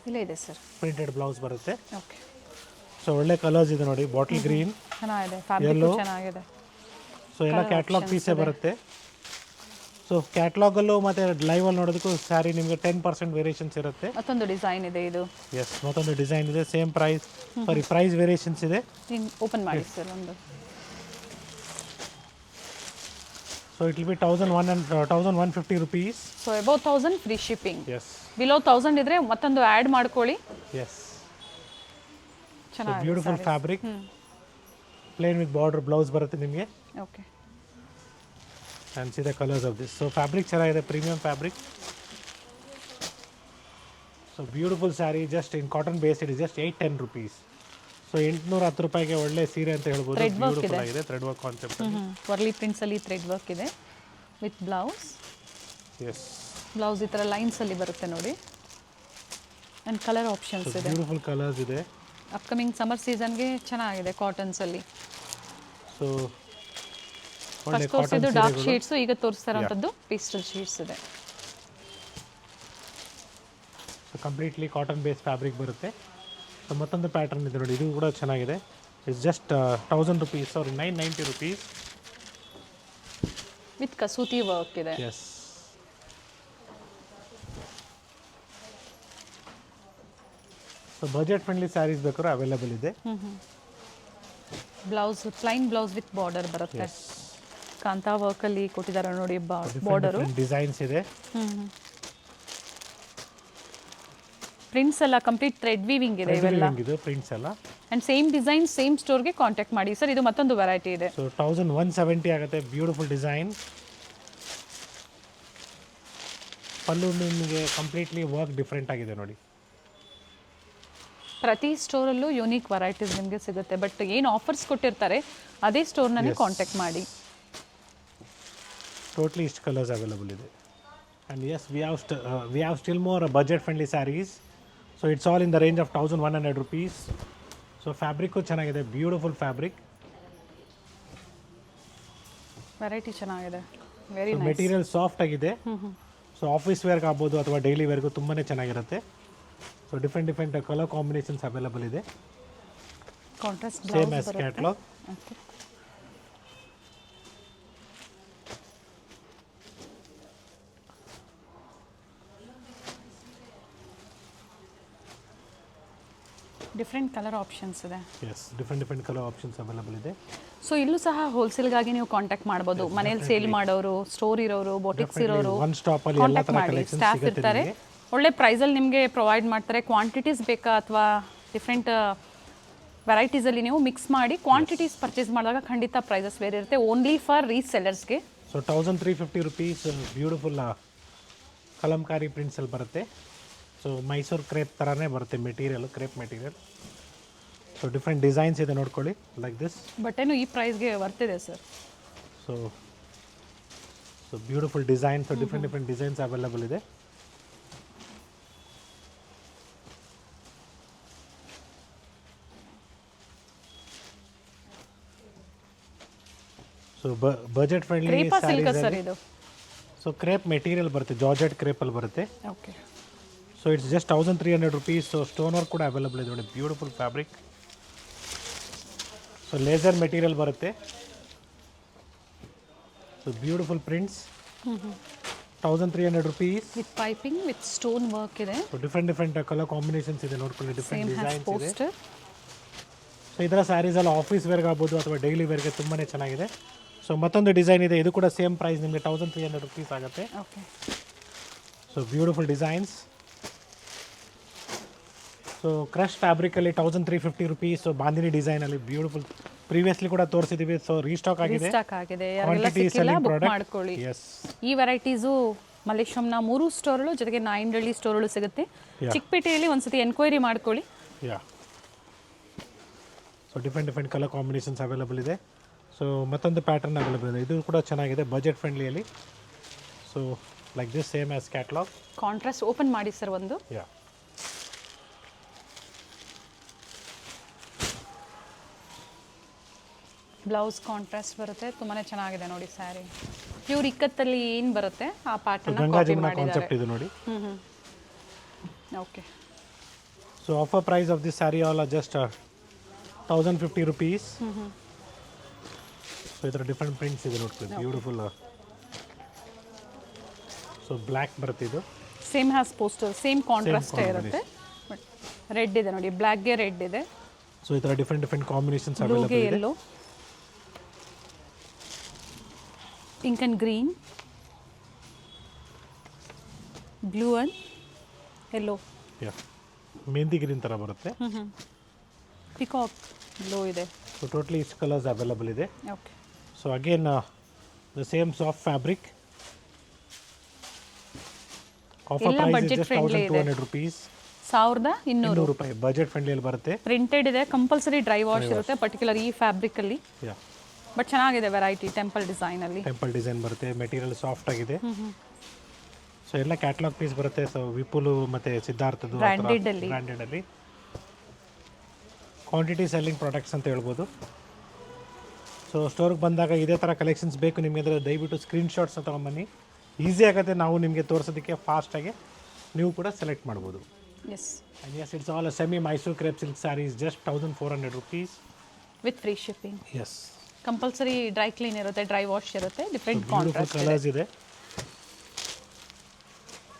ಇಲ್ಲೇ ಇದೆ ಸರ್, ಪ್ರಿಂಟೆಡ್ ಬ್ಲೌಸ್ ಬರುತ್ತೆ. ಓಕೆ. ಸೊ ಒಳ್ಳೆ ಕಲರ್ಸ್ ಇದೆ ನೋಡಿ, ಬಾಟಲ್ ಗ್ರೀನ್, ಚೆನ್ನಾಗಿದೆ, ಫ್ಯಾಬ್ರಿಕ್ ಚೆನ್ನಾಗಿದೆ. ಸೊ ಎಲ್ಲ ಕ್ಯಾಟ್ಲಾಗ್ ಪೀಸೇ ಬರುತ್ತೆ. ಸೊ ಕ್ಯಾಟ್ಲಾಗಲ್ಲೂ ಮತ್ತು ಲೈವಲ್ಲಿ ನೋಡೋದಕ್ಕೂ ಸ್ಯಾರಿ ನಿಮಗೆ 10% ವೇರಿಯೇಷನ್ಸ್ ಇರುತ್ತೆ. ಮತ್ತೊಂದು ಡಿಸೈನ್ ಇದೆ ಇದು. ಎಸ್, ಮತ್ತೊಂದು ಡಿಸೈನ್ ಇದೆ, same price. Sorry, price variations ಇದೆ. ಓಪನ್ ಮಾಡಿ ಸರ್ ಒಂದು. So it will be 1150 rupees. So above 1000 free shipping. Yes. Below 1000 ಇದ್ರೆ ಮತ್ತೊಂದು ಆ್ಯಡ್ ಮಾಡ್ಕೊಳ್ಳಿ. ಎಸ್. ಚೆನ್ನಾಗಿದೆ. Beautiful fabric, plain with border blouse ಬರುತ್ತೆ ನಿಮಗೆ. Okay. And see the colours of this. So fabric ಚೆನ್ನಾಗಿದೆ, premium fabric. So beautiful sari, just in cotton base. It is just 810 rupees. So 810 ರೂಪಾಯಿಗೆ ಒಳ್ಳೆ ಸೀರೆ ಅಂತ ಹೇಳ್ಬೋದು. ಬ್ಯೂಟಿಫುಲ್ ಆಗಿದೆ, ಥ್ರೆಡ್ ವರ್ಕ್ ಕಾನ್ಸೆಪ್ಟ್. ವರ್ಲಿ ಪ್ರಿಂಟ್ಸಲ್ಲಿ ಥ್ರೆಡ್ ವರ್ಕ್ ಇದೆ ವಿತ್ ಬ್ಲೌಸ್. ಎಸ್. ಬ್ಲೌಸ್ ಈ ಥರ ಲೈನ್ಸಲ್ಲಿ ಬರುತ್ತೆ ನೋಡಿ. ಆ್ಯಂಡ್ ಕಲರ್ ಆಪ್ಷನ್ಸ್ ಇದೆ, ಬ್ಯೂಟಿಫುಲ್ ಕಲರ್ಸ್ ಇದೆ. ಅಪ್ಕಮಿಂಗ್ ಸಮರ್ ಸೀಸನ್ಗೆ ಚೆನ್ನಾಗಿದೆ ಕಾಟನ್ಸಲ್ಲಿ. ಸೊ ಫಸ್ಟ್ ತೋರಿಸಿದ್ದು ಡಾರ್ಕ್ ಶೇಡ್ಸು, ಈಗ ತೋರಿಸ್ತಾ ಇರೋಂಥದ್ದು ಪೇಸ್ಟಲ್ ಶೇಡ್ಸ್ ಇದೆ. So completely cotton base fabric ಬರುತ್ತೆ. ಸೊ ಮತ್ತೊಂದು ಪ್ಯಾಟರ್ನ್ ಇದೆ ನೋಡಿ, ಇದು ಕೂಡ ಚೆನ್ನಾಗಿದೆ. It's just 1000 rupees, sorry 990 rupees. With kasuti work ಇದೆ. Yes. So budget friendly saris ಬೇಕಾದ್ರೆ ಅವೈಲೇಬಲ್ ಇದೆ. Blouse plain blouse with border ಬರುತ್ತೆ. ಕಾಂತಾ ವರ್ಕಲ್ಲಿ ಕೊಟ್ಟಿದ್ದಾರೆ ನೋಡಿ ಬಾರ್ಡರು. ಡಿಸೈನ್ಸ್ ಇದೆ. ಪ್ರಿಂಟ್ಸ್ ಎಲ್ಲ ಕಂಪ್ಲೀಟ್ ಥ್ರೆಡ್ ವೀವಿಂಗ್ ಇದೆ ಇವೆಲ್ಲ. ಇದು ಪ್ರಿಂಟ್ಸ್ ಎಲ್ಲ ಆ್ಯಂಡ್ ಸೇಮ್ ಡಿಸೈನ್ ಸೇಮ್ ಸ್ಟೋರ್ಗೆ ಕಾಂಟ್ಯಾಕ್ಟ್ ಮಾಡಿ ಸರ್. ಇದು ಮತ್ತೊಂದು ವೆರೈಟಿ ಇದೆ. ಸೊ 1170 ಆಗುತ್ತೆ. Beautiful design. ಪಲ್ಲು ನಿಮಗೆ ಕಂಪ್ಲೀಟ್ಲಿ ವರ್ಕ್ ಡಿಫ್ರೆಂಟ್ ಆಗಿದೆ ನೋಡಿ. ಪ್ರತಿ ಸ್ಟೋರಲ್ಲೂ ಯೂನಿಕ್ ವೆರೈಟೀಸ್ ನಿಮಗೆ ಸಿಗುತ್ತೆ. ಬಟ್ ಏನು ಆಫರ್ಸ್ ಕೊಟ್ಟಿರ್ತಾರೆ ಅದೇ ಸ್ಟೋರ್ನಲ್ಲಿ ಕಾಂಟ್ಯಾಕ್ಟ್ ಮಾಡಿ. ಟೋಟ್ಲಿ ಇಷ್ಟು ಕಲರ್ಸ್ ಅವೈಲಬಲ್ ಇದೆ. And yes we have still more budget friendly saris. So it's all in the range of 1100 rupees. So fabric ಚೆನ್ನಾಗಿದೆ, ಬ್ಯೂಟಿಫುಲ್ ಫ್ಯಾಬ್ರಿಕ್. ವೆರೈಟಿ ಚೆನ್ನಾಗಿದೆ, ವೆರಿ ಮೆಟೀರಿಯಲ್ ಸಾಫ್ಟ್ ಆಗಿದೆ. ಸೊ ಆಫೀಸ್ ವೇರ್ಗೆ ಆಗ್ಬೋದು ಅಥವಾ ಡೈಲಿ ವೇರ್ಗೂ ತುಂಬಾ ಚೆನ್ನಾಗಿರುತ್ತೆ. So different colour combinations available ಇದೆ. Contrast same as catalogue. Okay. Different colour options ಇದೆ. Yes, different colour options available ಇದೆ. ಸೊ ಇಲ್ಲೂ ಸಹ ಹೋಲ್ಸೇಲ್ಗಾಗಿ ನೀವು ಕಾಂಟ್ಯಾಕ್ಟ್ ಮಾಡ್ಬೋದು. ಮನೇಲಿ ಸೇಲ್ ಮಾಡೋರು, ಸ್ಟೋರ್ ಇರೋರು, ಬೋಟಿಕ್ಸ್ ಇರೋರು ಒನ್ ಸ್ಟಾಪ್ ಅಲ್ಲಿ ಎಲ್ಲ ಕಾಂಟ್ಯಾಕ್ಟ್ ತರ ಮಾಡಿ. ಕಲೆಕ್ಷನ್ಸ್ ಸ್ಟಾಫ್ ಸಿಗುತ್ತೆ ಇರ್ತಾರೆ, ಒಳ್ಳೆ ಪ್ರೈಸಲ್ಲಿ ನಿಮಗೆ ಪ್ರೊವೈಡ್ ಮಾಡ್ತಾರೆ. ಕ್ವಾಂಟಿಟೀಸ್ ಬೇಕಾ ಅಥವಾ ಡಿಫ್ರೆಂಟ್ ವೆರೈಟೀಸಲ್ಲಿ ನೀವು ಮಿಕ್ಸ್ ಮಾಡಿ ಕ್ವಾಂಟಿಟೀಸ್ ಪರ್ಚೇಸ್ ಮಾಡಿದಾಗ ಖಂಡಿತ ಪ್ರೈಸಸ್ ಬೇರೆ ಇರುತ್ತೆ. ಓನ್ಲಿ ಫಾರ್ ರೀಸೆಲ್ಲರ್ಸ್ಗೆ. ಸೊ 1350 rupees ಬ್ಯೂಟಿಫುಲ್ ಕಲಂಕಾರಿ ಪ್ರಿಂಟ್ಸಲ್ಲಿ ಬರುತ್ತೆ. ಸೊ ಮೈಸೂರು ಕ್ರೇಪ್ ಥರನೇ ಬರುತ್ತೆ material, crepe material. So different designs ಇದೆ ನೋಡ್ಕೊಳ್ಳಿ, ಲೈಕ್ ದಿಸ್. ಬಟ್ಟೆನೂ ಈ ಪ್ರೈಸ್ಗೆ ವರ್ತಿದೆ sir. So beautiful design. So different designs available ಇದೆ. ಸೊ ಬಜೆಟ್ ಫ್ರೆಂಡ್ಲಿ ಕ್ರೇಪಾ ಸಿಲ್ಕ್ ಸರ್ ಇದು. ಸೊ ಕ್ರೇಪ್ ಮೆಟೀರಿಯಲ್ ಬರುತ್ತೆ, ಜಾರ್ಜೆಟ್ ಕ್ರೇಪಲ್ಲಿ ಬರುತ್ತೆ. Okay. So it's just 1300 rupees. So stone work ಕೂಡ ಅವೈಲಬಲ್ ಇದೆ ನೋಡಿ, beautiful fabric. So laser material ಬರುತ್ತೆ. So beautiful prints. 1300 rupees. With piping with stone work ಇದೆ. ಸೊ ಡಿಫ್ರೆಂಟ್ ಕಲರ್ ಕಾಂಬಿನೇಷನ್ಸ್ ಇದೆ ನೋಡ್ಕೊಳ್ಳಿ, ಡಿಫ್ರೆಂಟ್ ಸೇಮ್ ಹ್ಯಾಸ್ ಡಿಸೈನ್ಸ್ ಇದೆ. Poster. So ಇದರ ಸ್ಯಾರೀಸ್ ಎಲ್ಲ ಆಫೀಸ್ ವೇರ್ಗೆ ಆಗ್ಬೋದು ಅಥವಾ ಡೈಲಿ ವೇರ್ಗೆ ತುಂಬಾ ಚೆನ್ನಾಗಿದೆ. ಸೊ ಮತ್ತೊಂದು ಡಿಸೈನ್ ಇದೆ, ಇದು ಕೂಡ ಸೇಮ್ ಪ್ರೈಸ್ ನಿಮಗೆ 1300 rupees ಆಗುತ್ತೆ. Okay. So beautiful designs. So crush ಫ್ಯಾಬ್ರಿಕಲ್ಲಿ 1350 rupees. ಸೊ ಬಾಂದಿನಿ ಡಿಸೈನಲ್ಲಿ ಬ್ಯೂಟಿಫುಲ್, ಪ್ರೀವಿಯಸ್ಲಿ ಕೂಡ ತೋರಿಸಿದ್ದೀವಿ. ಸೊ ರೀಸ್ಟಾಕ್ ಆಗಿದೆ. ರೀಸ್ಟಾಕ್ ಆಗಿದೆ. ಯಾರೆಲ್ಲ ಕ್ವಾಂಟಿಟಿ ಸಿಕ್ಕಿಲ್ಲ ಸೆಲ್ಲಿಂಗ್ ಬುಕ್ ಪ್ರಾಡಕ್ಟ್. ಮಾಡ್ಕೊಳ್ಳಿ. ಎಸ್, ಈ ವೆರೈಟೀಸು ಮಲ್ಲೇಶ್ವರಂನ 3 ಸ್ಟೋರ್ಗಳು ಜೊತೆಗೆ ನಾಯಂಡಹಳ್ಳಿ ಸ್ಟೋರ್ಗಳು ಸಿಗುತ್ತೆ. ಚಿಕ್ಕಪೇಟೆಯಲ್ಲಿ ಒಂದ್ಸತಿ ಎನ್ಕ್ವೈರಿ ಮಾಡ್ಕೊಳ್ಳಿ. Yeah. So different colour combinations available ಇದೆ. ಸೊ ಮತ್ತೊಂದು ಪ್ಯಾಟರ್ನ್ ಅವೈಲಬಲ್ ಇದೆ, ಇದು ಕೂಡ ಚೆನ್ನಾಗಿದೆ ಬಜೆಟ್ ಫ್ರೆಂಡ್ಲಿಯಲ್ಲಿ. So like this, same as catalogue. Contrast open ಮಾಡಿ ಸರ್ ಒಂದು. ಯಾ. ಬ್ಲೌಸ್ ಕಾಂಟ್ರಾಸ್ಟ್ ಬರುತ್ತೆ, ತುಂಬಾನೇ ಚೆನ್ನಾಗಿದೆ ನೋಡಿ ಸ್ಯಾರಿ. ಪ್ಯೂರ್ ಇಕ್ಕತ್ತಲ್ಲಿ ಏನು ಬರುತ್ತೆ ಆ ಪ್ಯಾಟರ್ನ್ ಗಂಗಾ ಕಾಪಿ ಜಮುನಾ ಮಾಡಿದ್ದಾರೆ. ಕಾನ್ಸೆಪ್ಟ್ ಇದು ನೋಡಿ. Okay. So offer price of this sari all are just 1050 rupees. So ಇದರ ಡಿಫ್ರೆಂಟ್ ಪ್ರಿಂಟ್ಸ್ ಇದೆ ನೋಡ್ಕೊಳ್ಳಿ, ಬ್ಯೂಟಿಫುಲ್. ಸೊ ಬ್ಲ್ಯಾಕ್ ಬರುತ್ತೆ ಇದು. ಸೇಮ್ ಹ್ಯಾಸ್ ಪೋಸ್ಟರ್, ಸೇಮ್ ಕಾಂಟ್ರಾಸ್ಟೇ ಇರುತ್ತೆ. ಬಟ್ ರೆಡ್ ಇದೆ ನೋಡಿ, ಬ್ಲ್ಯಾಕ್ಗೆ ರೆಡ್ ಇದೆ. ಸೊ ಈ ಥರ ಡಿಫ್ರೆಂಟ್ ಕಾಂಬಿನೇಷನ್ಸ್ ಬ್ಲೂಗೆ ಅವೈಲಬಲ್ ಇದೆ. Yellow, pink and green, blue and yellow. Yeah, mehndi green ಥರ ಬರುತ್ತೆ. ಪಿಕಾಕ್ ಬ್ಲೂ ಇದೆ. ಸೊ ಟೋಟ್ಲಿ ಇಷ್ಟು ಕಲರ್ಸ್ ಅವೈಲಬಲ್ ಇದೆ. Okay. So again the same soft fabric. Offer ಎಲ್ಲ ಪ್ರೈಸ್ budget ಜಸ್ಟ್ friendly ಇದೆ. 1200 rupees. 1200 200 ರೂಪಾಯಿ budget ಫ್ರೆಂಡ್ಲಿಯಲ್ಲಿ ಬರುತ್ತೆ. ಪ್ರಿಂಟೆಡ್ ಇದೆ, ಕಂಪಲ್ಸರಿ ಡ್ರೈ ವಾಶ್ ಇರುತ್ತೆ, ಪರ್ಟಿಕ್ಯುಲರ್ ಈ ಫ್ಯಾಬ್ರಿಕಲ್ಲಿ. ಯಾ. ಬಟ್ ಚೆನ್ನಾಗಿದೆ ವೆರೈಟಿ, ಟೆಂಪಲ್ ಡಿಸೈನಲ್ಲಿ. ಟೆಂಪಲ್ ಡಿಸೈನ್ ಬರುತ್ತೆ, ಮೆಟೀರಿಯಲ್ ಸಾಫ್ಟ್ ಆಗಿದೆ. ಸೊ ಎಲ್ಲ ಕ್ಯಾಟ್ಲಾಗ್ ಪೀಸ್ ಬರುತ್ತೆ. ಸೊ ವಿಪುಲು ಮತ್ತು ಸಿದ್ಧಾರ್ಥದ್ದು Branded ಅಲ್ಲಿ. ಬ್ರ್ಯಾಂಡೆಡಲ್ಲಿ ಕ್ವಾಂಟಿಟಿ ಸೆಲ್ಲಿಂಗ್ ಪ್ರಾಡಕ್ಟ್ಸ್ ಅಂತ ಹೇಳ್ಬೋದು. ಸೊ ಸ್ಟೋರ್ಗೆ ಬಂದಾಗ ಇದೇ ಥರ ಕಲೆಕ್ಷನ್ಸ್ ಬೇಕು ನಿಮಗೆ ಅಂದರೆ ದಯವಿಟ್ಟು ಸ್ಕ್ರೀನ್ಶಾಟ್ಸ್ನ ತೊಗೊಂಬನ್ನಿ. ಈಸಿ ಆಗುತ್ತೆ ನಾವು ನಿಮಗೆ ತೋರಿಸೋದಕ್ಕೆ, ಫಾಸ್ಟಾಗಿ ನೀವು ಕೂಡ ಸೆಲೆಕ್ಟ್ ಮಾಡ್ಬೋದು. Yes. And yes, it's all semi Mysore crepe silk saris, just 1400 rupees. With free shipping. Yes. Compulsory dry clean ಇರುತ್ತೆ, ಡ್ರೈ ವಾಶ್ ಇರುತ್ತೆ, ಡಿಫ್ರೆಂಟ್ ಬ್ಯೂಟಿಫುಲ್ ಕಾಂಟ್ರಾಸ್ಟ್ ಇದೆ. ಕಲರ್ಸ್ ಇದೆ.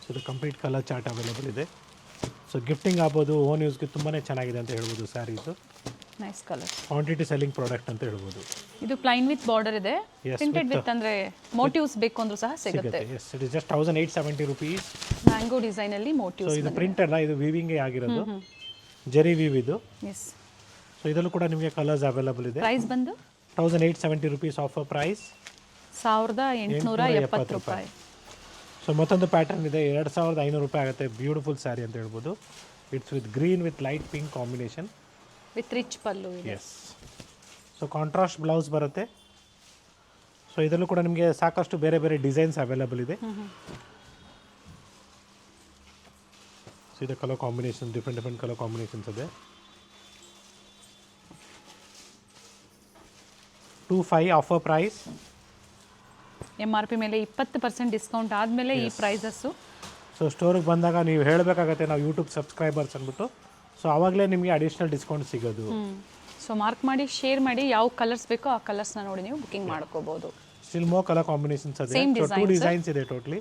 ಸೊ ಇದು ಕಂಪ್ಲೀಟ್ ಕಲರ್ ಚಾರ್ಟ್ ಅವೈಲೇಬಲ್ ಇದೆ. ಸೊ ಗಿಫ್ಟಿಂಗ್ ಆಗ್ಬೋದು, own ಯೂಸ್ಗೆ ತುಂಬಾ ಚೆನ್ನಾಗಿದೆ ಅಂತ ಹೇಳ್ಬೋದು saris. Nice colour. Quantity selling product ಅಂತ ಹೇಳ್ಬೋದು. ಇದು ಪ್ಲೈನ್ ವಿತ್ ಬಾರ್ಡರ್ ಇದೆ, Yes, ಪ್ರಿಂಟೆಡ್ ವಿತ್ ಅಂದರೆ ಮೋಟಿವ್ಸ್ ಬೇಕು ಅಂದ್ರೂ ಸಹ ಸಿಗುತ್ತೆ. Yes, it is just 1870 rupees. Mango ಡಿಸೈನಲ್ಲಿ ಸೊ ಮೋಟಿವ್ಸ್ ಇದು ಪ್ರಿಂಟ್ ಅಲ್ಲ, ಇದು ವೀವಿಂಗೇ ಆಗಿರೋದು, ಜರಿ ವೀವ್ ಇದು. ಎಸ್. ಸೊ ಇದರಲ್ಲೂ ಕೂಡ ನಿಮಗೆ ಕಲರ್ಸ್ ಅವೈಲಬಲ್ ಇದೆ. ಪ್ರೈಸ್ ಬಂದು 1870 rupees ಆಫರ್ ಪ್ರೈಸ್, 1870 ರೂಪಾಯಿ. ಸೊ ಮತ್ತೊಂದು ಪ್ಯಾಟರ್ನ್ ಇದೆ, 2500 ರೂಪಾಯಿ ಆಗುತ್ತೆ. ಬ್ಯೂಟಿಫುಲ್ ಸ್ಯಾರಿ ಅಂತ ಹೇಳ್ಬೋದು. It's with green with light pink combination with rich pallu ಇದೆ. ಎಸ್. ಸೊ ಕಾಂಟ್ರಾಸ್ಟ್ ಬ್ಲೌಸ್ ಬರುತ್ತೆ. ಸೊ ಇದರಲ್ಲೂ ಕೂಡ ನಿಮಗೆ ಸಾಕಷ್ಟು ಬೇರೆ ಬೇರೆ ಡಿಸೈನ್ಸ್ ಅವೈಲಬಲ್ ಇದೆ. ಸೊ ಇದು colour combination, different colour combinations ಇದೆ. 25 ಆಫರ್ ಪ್ರೈಸ್. MRP ಮೇಲೆ 20% ಡಿಸ್ಕೌಂಟ್ ಆದಮೇಲೆ ಈ ಪ್ರೈಸಸ್ಸು. ಸೊ ಸ್ಟೋರಿಗೆ ಬಂದಾಗ ನೀವು ಹೇಳಬೇಕಾಗತ್ತೆ ನಾವು ಯೂಟ್ಯೂಬ್ ಸಬ್ಸ್ಕ್ರೈಬರ್ಸ್ ಅಂದ್ಬಿಟ್ಟು. ಸೊ ಆವಾಗಲೇ ನಿಮಗೆ ಅಡಿಷ್ನಲ್ ಡಿಸ್ಕೌಂಟ್ ಸಿಗೋದು. ಸೊ ಮಾರ್ಕ್ ಮಾಡಿ ಶೇರ್ ಮಾಡಿ, ಯಾವ ಕಲರ್ಸ್ ಬೇಕೋ ಆ ಕಲರ್ಸ್ನ ನೋಡಿ ನೀವು ಬುಕಿಂಗ್ ಮಾಡ್ಕೋಬೋದು. ಸ್ಟಿಲ್ ಮೋರ್ ಕಲರ್ ಕಾಂಬಿನೇಷನ್ಸ್ ಇದೆ. ಸೊ 2 ಡಿಸೈನ್ಸ್ ಇದೆ ಟೋಟ್ಲಿ.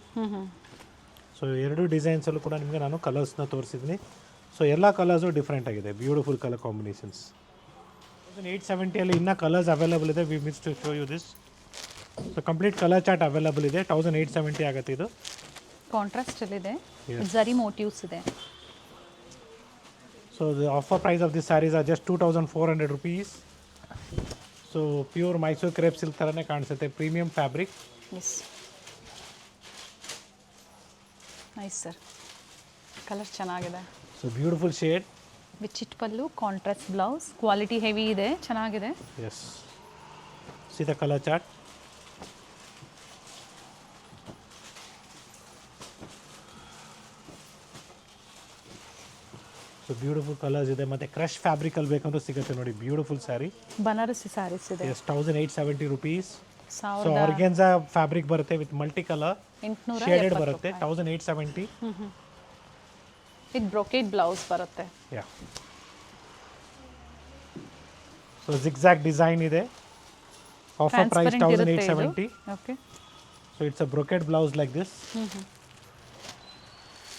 ಸೊ 2 ಡಿಸೈನ್ಸಲ್ಲೂ ಕೂಡ ನಿಮಗೆ ನಾನು ಕಲರ್ಸ್ನ ತೋರಿಸಿದ್ದೀನಿ. ಸೊ ಎಲ್ಲ ಕಲರ್ಸು ಡಿಫ್ರೆಂಟ್ ಆಗಿದೆ, ಬ್ಯೂಟಿಫುಲ್ ಕಲರ್ ಕಾಂಬಿನೇಷನ್ಸ್. 1870 ಇನ್ನೂ ಕಲರ್ಸ್ ಅವೈಲಬಲ್ ಇದೆ. We miss to show you this. So complete colour chart available ಇದೆ. 1870 ಆಗುತ್ತೆ ಇದು. ಕಾಂಟ್ರಾಸ್ಟಲ್ಲಿದೆ, ಜರಿ ಮೋಟಿವ್ಸ್ ಇದೆ. So the offer price of this saris are just 2400 rupees. So pure Mysuru crepe silk ಥರನೇ ಕಾಣಿಸುತ್ತೆ, premium fabric. Yes, nice sir, colour ಚೆನ್ನಾಗಿದೆ. So beautiful shade with ಚಿಟ್ pallu, contrast blouse, quality heavy ಇದೆ, ಚೆನ್ನಾಗಿದೆ. Yes. See the colour chart. So beautiful colours ಇದೆ, ಮತ್ತು crush ಫ್ಯಾಬ್ರಿಕಲ್ಲಿ ಬೇಕಂದ್ರೂ ಸಿಗುತ್ತೆ ನೋಡಿ. ಬ್ಯೂಟಿಫುಲ್ ಸ್ಯಾರಿ, ಬನಾರಸಿ ಸ್ಯಾರೀಸ್ ಇದೆ. Yes. 1870 rupees. So 1870 organza fabric ಬರುತ್ತೆ ವಿತ್ ಮಲ್ಟಿ ಕಲರ್ ಶೇಡೆಡ್ ಬರುತ್ತೆ. 1870 ವಿತ್ ಬ್ರೊಕೇಡ್ ಬ್ಲೌಸ್ ಬರುತ್ತೆ. ಯಾ. ಸೊ ಜಿಗ್ಜಾಗ್ ಡಿಸೈನ್ ಇದೆ. Offer price 1870. Okay. So it's a brocade blouse like this.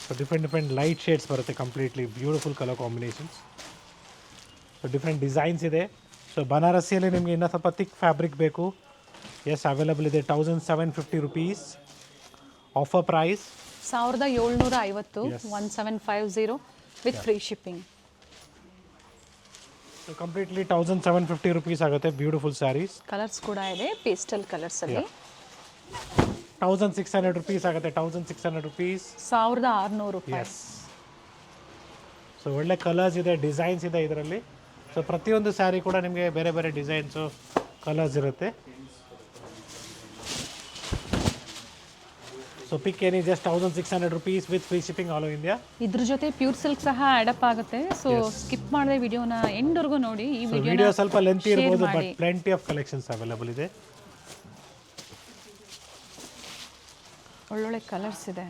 So different light shades ಬರುತ್ತೆ, completely beautiful colour combinations. So different designs ಇದೆ. So ಬನಾರಸಿಯಲ್ಲಿ ನಿಮಗೆ ಇನ್ನೂ ಸ್ವಲ್ಪ thick fabric ಬೇಕು, yes available ಇದೆ. 1750 rupees offer price. 1750, 1750 with free shipping. So completely 1750 rupees ಆಗುತ್ತೆ. Beautiful saris. Colours ಕೂಡ ಇದೆ, ಪೇಸ್ಟಲ್ ಕಲರ್ಸ್ ಅಲ್ಲಿ. 1600 rupees ಆಗುತ್ತೆ. 1600 rupees. 1600 ರೂಪಾಯಿ. ಎಸ್. ಸೊ ಒಳ್ಳೆ ಕಲರ್ಸ್ ಇದೆ, ಡಿಸೈನ್ಸ್ ಇದೆ ಇದರಲ್ಲಿ. ಸೊ ಪ್ರತಿಯೊಂದು ಸ್ಯಾರಿ ಕೂಡ ನಿಮಗೆ ಬೇರೆ ಬೇರೆ ಡಿಸೈನ್ಸು, ಕಲರ್ಸ್ ಇರುತ್ತೆ. So pick any just 1600 rupees with free shipping all over India. ಇದ್ರ ಜೊತೆ ಪ್ಯೂರ್ ಸಿಲ್ಕ್ ಸಹ ಆಡಪ್ ಆಗುತ್ತೆ. ಸೊ ಸ್ಕಿಪ್ ಮಾಡದೆ ವಿಡಿಯೋನ ಎಂಡ್ವರೆಗೂ ನೋಡಿ. ಈ ವಿಡಿಯೋ ಸ್ವಲ್ಪ ಲೆಂತಿ ಇರ್ಬೋದು, but plenty of collections available ಇದೆ. ಒಳ್ಳೊಳ್ಳೆ ಕಲರ್ಸ್ ಇದೆ.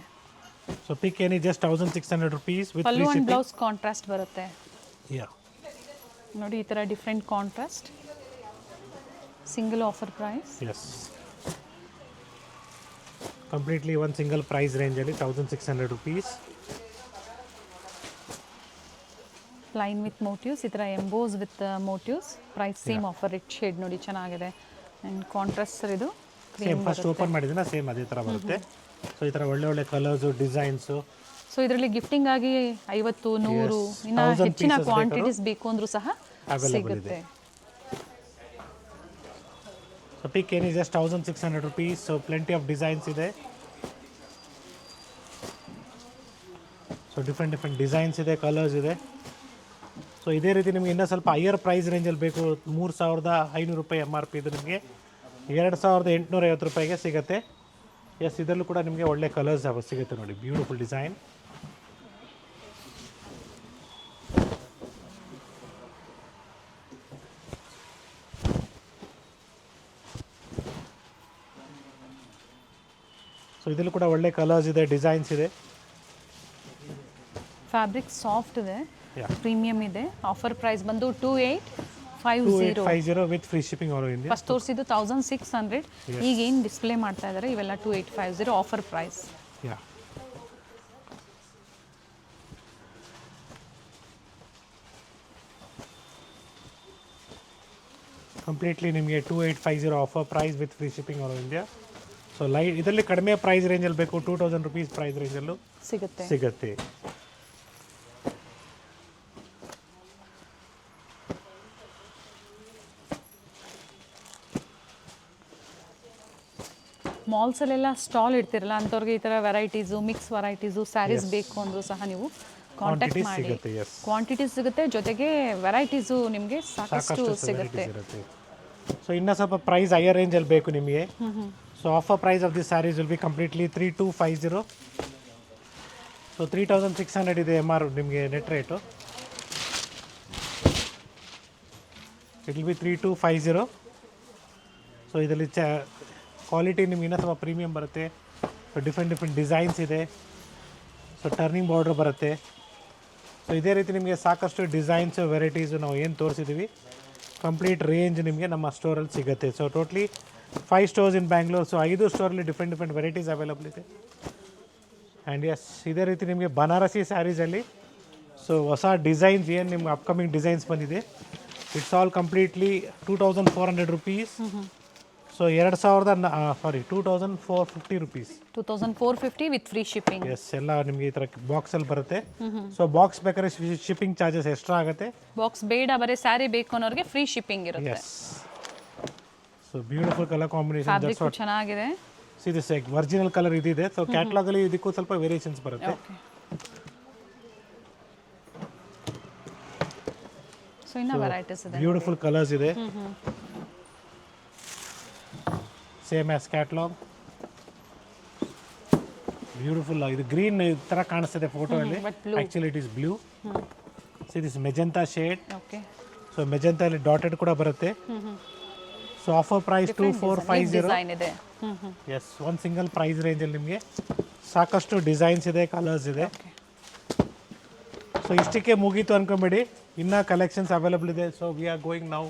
So pick any just 1600 rupees with free pallu and shipping. Blouse contrast ಬರುತ್ತೆ ಯಾ. ನೋಡಿ, ಈ ಥರ different contrast. Single offer price. Yes. Completely ಒಂದು ಸಿಂಗಲ್ ಪ್ರೈಸ್ ರೇಂಜಲ್ಲಿ 1600 rupees. ಲೈನ್ ವಿತ್ ಮೋಟಿವ್ಸ್, ಈ ಥರ emboss with motifs. Price same offer. Rich shade ನೋಡಿ, ಚೆನ್ನಾಗಿದೆ. ಆ್ಯಂಡ್ ಕಾಂಟ್ರಾಸ್ಟ್ ಇದು ಸೇಮ್ ಫಸ್ಟ್ ಓಪನ್ ಮಾಡಿದ್ರೆ ಸೇಮ್ ಅದೇ ಥರ ಬರುತ್ತೆ. ಸೊ ಈ ಥರ ಒಳ್ಳೆ ಒಳ್ಳೆ ಕಲರ್ಸು, ಡಿಸೈನ್ಸು. ಸೊ ಇದರಲ್ಲಿ ಗಿಫ್ಟಿಂಗ್ ಆಗಿ 50, 100 ಇನ್ನು 1000 ಹೆಚ್ಚಿನ pieces ಕ್ವಾಂಟಿಟೀಸ್ ಬೇಕು ಅಂದ್ರೂ ಸಹ Available ಸಿಗುತ್ತೆ. So pick any just 1600 rupees. So plenty of designs ಇದೆ. ಸೊ ಡಿಫ್ರೆಂಟ್ ಡಿಸೈನ್ಸ್ ಇದೆ, ಕಲರ್ಸ್ ಇದೆ. ಸೊ ಇದೇ ರೀತಿ ನಿಮಗೆ ಇನ್ನೂ ಸ್ವಲ್ಪ ಹೈಯರ್ ಪ್ರೈಸ್ ರೇಂಜಲ್ಲಿ ಬೇಕು, 3500 ರೂಪಾಯಿ MRP, ಇದು ನಿಮಗೆ 2850 ರೂಪಾಯಿಗೆ ಸಿಗುತ್ತೆ. ಎಸ್, ಇದರಲ್ಲೂ ಕೂಡ ನಿಮಗೆ ಒಳ್ಳೆ ಕಲರ್ಸ್ ಸಿಗುತ್ತೆ ನೋಡಿ. Beautiful design. ಸೊ ಇದರಲ್ಲೂ ಕೂಡ ಒಳ್ಳೆ ಕಲರ್ಸ್ ಇದೆ, ಡಿಸೈನ್ಸ್ ಇದೆ. ಫ್ಯಾಬ್ರಿಕ್ ಸಾಫ್ಟ್ ಇದೆ, Yeah. ಪ್ರೀಮಿಯಂ ಇದೆ. ಆಫರ್ ಪ್ರೈಸ್ ಬಂದು 2850. 2850 with free shipping all over India. First ತೋರಿಸಿದ್ದು 1600. ಈಗ ಏನು ಡಿಸ್ಪ್ಲೇ ಮಾಡ್ತಾ ಇದ್ದಾರೆ ಇವೆಲ್ಲ 2850 ಆಫರ್ ಪ್ರೈಸ್. ಯಾ. ಕಂಪ್ಲೀಟ್ಲಿ ನಿಮಗೆ 2850 offer price with free shipping all over India. So ಇದರಲ್ಲಿ ಕಡಿಮೆ ಪ್ರೈಸ್ ರೇಂಜಲ್ಲಿ ಬೇಕು, 2000 rupees ಪ್ರೈಸ್ ರೇಂಜಲ್ಲೂ ಸಿಗುತ್ತೆ. ಸಿಗುತ್ತೆ. ಮಾಲ್ಸಲ್ಲೆಲ್ಲ ಸ್ಟಾಲ್ ಇಡ್ತಿರಲ್ಲ ಅಂಥವ್ರಿಗೆ ಈ ಥರ ವೆರೈಟೀಸು ಮಿಕ್ಸ್ ವೆರೈಟೀಸು ಸ್ಯಾರೀಸ್ ಬೇಕು ಅಂದರೂ ಸಹ ನೀವು ಕಾಂಟ್ಯಾಕ್ಟ್ ಕ್ವಾಂಟಿಟಿ ಮಾಡಿ. ಸಿಗುತ್ತೆ. ಎಸ್, ಕ್ವಾಂಟಿಟೀಸ್ ಸಿಗುತ್ತೆ, ಜೊತೆಗೆ ವೆರೈಟೀಸು ನಿಮಗೆ ಸಾಕಷ್ಟು ಸಿಗುತ್ತೆ. ಇರುತ್ತೆ. ಸೊ ಇನ್ನೂ ಸ್ವಲ್ಪ ಪ್ರೈಸ್ ಹೈಯರ್ ರೇಂಜಲ್ಲಿ ಬೇಕು ನಿಮಗೆ. So offer price of this saris will be completely 3250. So 3600 ಇದೆ MR ನಿಮಗೆ net rate. It will be 3250. So ಇದರಲ್ಲಿ ಕ್ವಾಲಿಟಿ ನಿಮ್ಗೆ ಇನ್ನೂ ಸ್ವಲ್ಪ ಪ್ರೀಮಿಯಮ್ ಬರುತ್ತೆ. ಸೊ ಡಿಫ್ರೆಂಟ್ ಡಿಸೈನ್ಸ್ ಇದೆ. ಸೊ ಟರ್ನಿಂಗ್ ಬಾರ್ಡ್ರ್ ಬರುತ್ತೆ. ಸೊ ಇದೇ ರೀತಿ ನಿಮಗೆ ಸಾಕಷ್ಟು ಡಿಸೈನ್ಸು ವೆರೈಟೀಸು ನಾವು ಏನು ತೋರಿಸಿದ್ದೀವಿ ಕಂಪ್ಲೀಟ್ ರೇಂಜ್ ನಿಮಗೆ ನಮ್ಮ ಸ್ಟೋರಲ್ಲಿ ಸಿಗುತ್ತೆ. So totally 5 stores in Bangalore. So 5 ಸ್ಟೋರಲ್ಲಿ ಡಿಫ್ರೆಂಟ್ ವೆರೈಟೀಸ್ ಅವೈಲಬಲ್ ಇದೆ. ಆ್ಯಂಡ್ ಎಸ್, ಇದೇ ರೀತಿ ನಿಮಗೆ ಬನಾರಸಿ ಸ್ಯಾರೀಸಲ್ಲಿ ಸೊ ಹೊಸ ಡಿಸೈನ್ಸ್ ಏನು ನಿಮ್ಗೆ ಅಪ್ಕಮಿಂಗ್ ಡಿಸೈನ್ಸ್ ಬಂದಿದೆ. It's all completely 2400 rupees. So 2450 rupees. 2450 with free shipping. Yes, ಎಲ್ಲ ನಿಮಗೆ ಈ ಥರ ಬಾಕ್ಸಲ್ಲಿ ಬರುತ್ತೆ. ಸೊ ಬಾಕ್ಸ್ ಬೇಕಾದ್ರೆ ಶಿಪ್ಪಿಂಗ್ ಚಾರ್ಜಸ್ ಎಕ್ಸ್ಟ್ರಾ ಆಗುತ್ತೆ. ಬಾಕ್ಸ್ ಬೇಡ, ಬರೀ ಸ್ಯಾರಿ ಬೇಕು ಅನ್ನೋರಿಗೆ ಫ್ರೀ ಶಿಪ್ಪಿಂಗ್ ಇರುತ್ತೆ. Yes. So beautiful colour combination. Fabric ಚೆನ್ನಾಗಿದೆ. ದಿಸ್ ಒರಿಜಿನಲ್ ಕಲರ್ ಇದಿದೆ. ಸೊ ಕ್ಯಾಟ್ಲಾಗಲ್ಲಿ ಇದಕ್ಕೂ ಸ್ವಲ್ಪ ವೇರಿಯೇಷನ್ಸ್ ಬರುತ್ತೆ. ಸೊ ಇನ್ನ ವೆರೈಟೀಸ್ ಇದೆ. ಬ್ಯೂಟಿಫುಲ್ ಕಲರ್ಸ್ ಇದೆ. Same as catalogue. ಬ್ಯೂಟಿಫುಲ್. ಇದು ಗ್ರೀನ್ ಥರ ಕಾಣಿಸ್ತಿದೆ ಫೋಟೋಲ್ಲಿ. Actually it is blue. So this magenta shade. Okay. So ಮೆಜೆಂಟಾಲ್ಲಿ ಡಾಟೆಡ್ ಕೂಡ ಬರುತ್ತೆ. So offer price 2450. ಡಿಸೈನ್ ಇದೆ. ಎಸ್, ಒಂದು ಸಿಂಗಲ್ ಪ್ರೈಸ್ ರೇಂಜಲ್ಲಿ ನಿಮಗೆ ಸಾಕಷ್ಟು ಡಿಸೈನ್ಸ್ ಇದೆ, ಕಲರ್ಸ್ ಇದೆ. ಸೊ ಇಷ್ಟಕ್ಕೆ ಮುಗೀತು ಅನ್ಕೊಂಬೇಡಿ, ಇನ್ನೂ ಕಲೆಕ್ಷನ್ಸ್ ಅವೈಲಬಲ್ ಇದೆ. So we are going now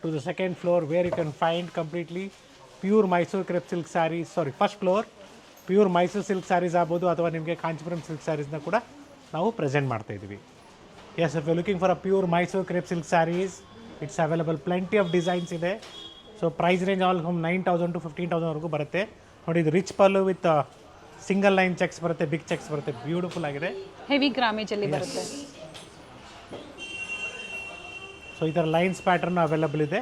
to the second floor where you can find completely pure Mysuru crepe silk saris. First floor pure Mysore silk saris ಆಗ್ಬೋದು ಅಥವಾ ನಿಮಗೆ ಕಾಂಚೀಪುರಂ ಸಿಲ್ಕ್ ಸ್ಯಾರೀಸ್ನ ಕೂಡ ನಾವು ಪ್ರೆಸೆಂಟ್ ಮಾಡ್ತಾ ಇದ್ದೀವಿ. Yes, if you looking for a pure Mysuru crepe silk saris, it's available. Plenty of designs ಇದೆ. So price range all from 9000 to 15,000 ಬರುತ್ತೆ. ನೋಡಿ, ಇದು rich pallu with single line checks ಬರುತ್ತೆ, ಬಿಗ್ ಚೆಕ್ಸ್ ಬರುತ್ತೆ. ಬ್ಯೂಟಿಫುಲ್ ಆಗಿದೆ. ಹೆವಿ ಗ್ರಾಮೇಜ್ ಅಲ್ಲಿ ಬರುತ್ತೆ. ಸೊ ಈ ಥರ ಲೈನ್ಸ್ ಪ್ಯಾಟರ್ನ್ ಅವೈಲಬಲ್ ಇದೆ.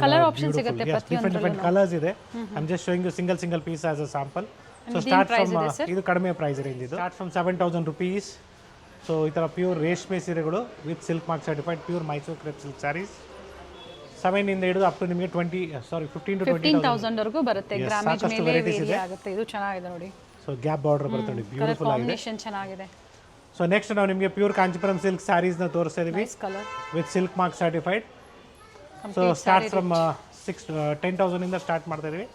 ಕಲರ್ ಆಪ್ಷನ್ ಸಿಗುತ್ತೆ ಡಿಫ್ರೆಂಟ್ ಕಲರ್ಸ್ ಇದೆ. I am just showing you single piece as a sample. So start from ಇದು ಕಡಿಮೆ ಪ್ರೈಸ್ ರೇಂಜ್. ಇದು ಸ್ಟಾರ್ಟ್ ಫ್ರಮ್ 7000 rupees. ಸೊ ಈ ಥರ ಪ್ಯೂರ್ ರೇಷ್ಮೆ ಸೀರೆಗಳು with silk mark certified pure Mysuru crepe silk saris 7 ಇಂದ ಹಿಡಿದು ಅಪ್ ಟು ನಿಮಗೆ 15 to 20,000 ವರೆಗೂ ಬರುತ್ತೆ. ಗ್ರಾಮೇಜ್ ಮೇಲೆ ವೇರಿ ಆಗುತ್ತೆ. ಇದು ಚೆನ್ನಾಗಿದೆ ನೋಡಿ. ಸೊ ಗ್ಯಾಪ್ ಬಾರ್ಡರ್ ಬರುತ್ತೆ ನೋಡಿ, ಬ್ಯೂಟಿಫುಲ್ ಆಗಿದೆ. ಕಾಂಬಿನೇಷನ್ ಚೆನ್ನಾಗಿದೆ. ಸೊ ನೆಕ್ಸ್ಟ್ ನಾವು ನಿಮಗೆ ಪ್ಯೂರ್ ಕಾಂಚೀಪುರಂ ಸಿಲ್ಕ್ ಸ್ಯಾರೀಸ್ನ ತೋರಿಸ್ತಾ ಇದೀವಿ colour with silk mark certified. So start from 10,000 ಇಂದ ಸ್ಟಾರ್ಟ್ ಮಾಡ್ತಾ ಇದೀವಿ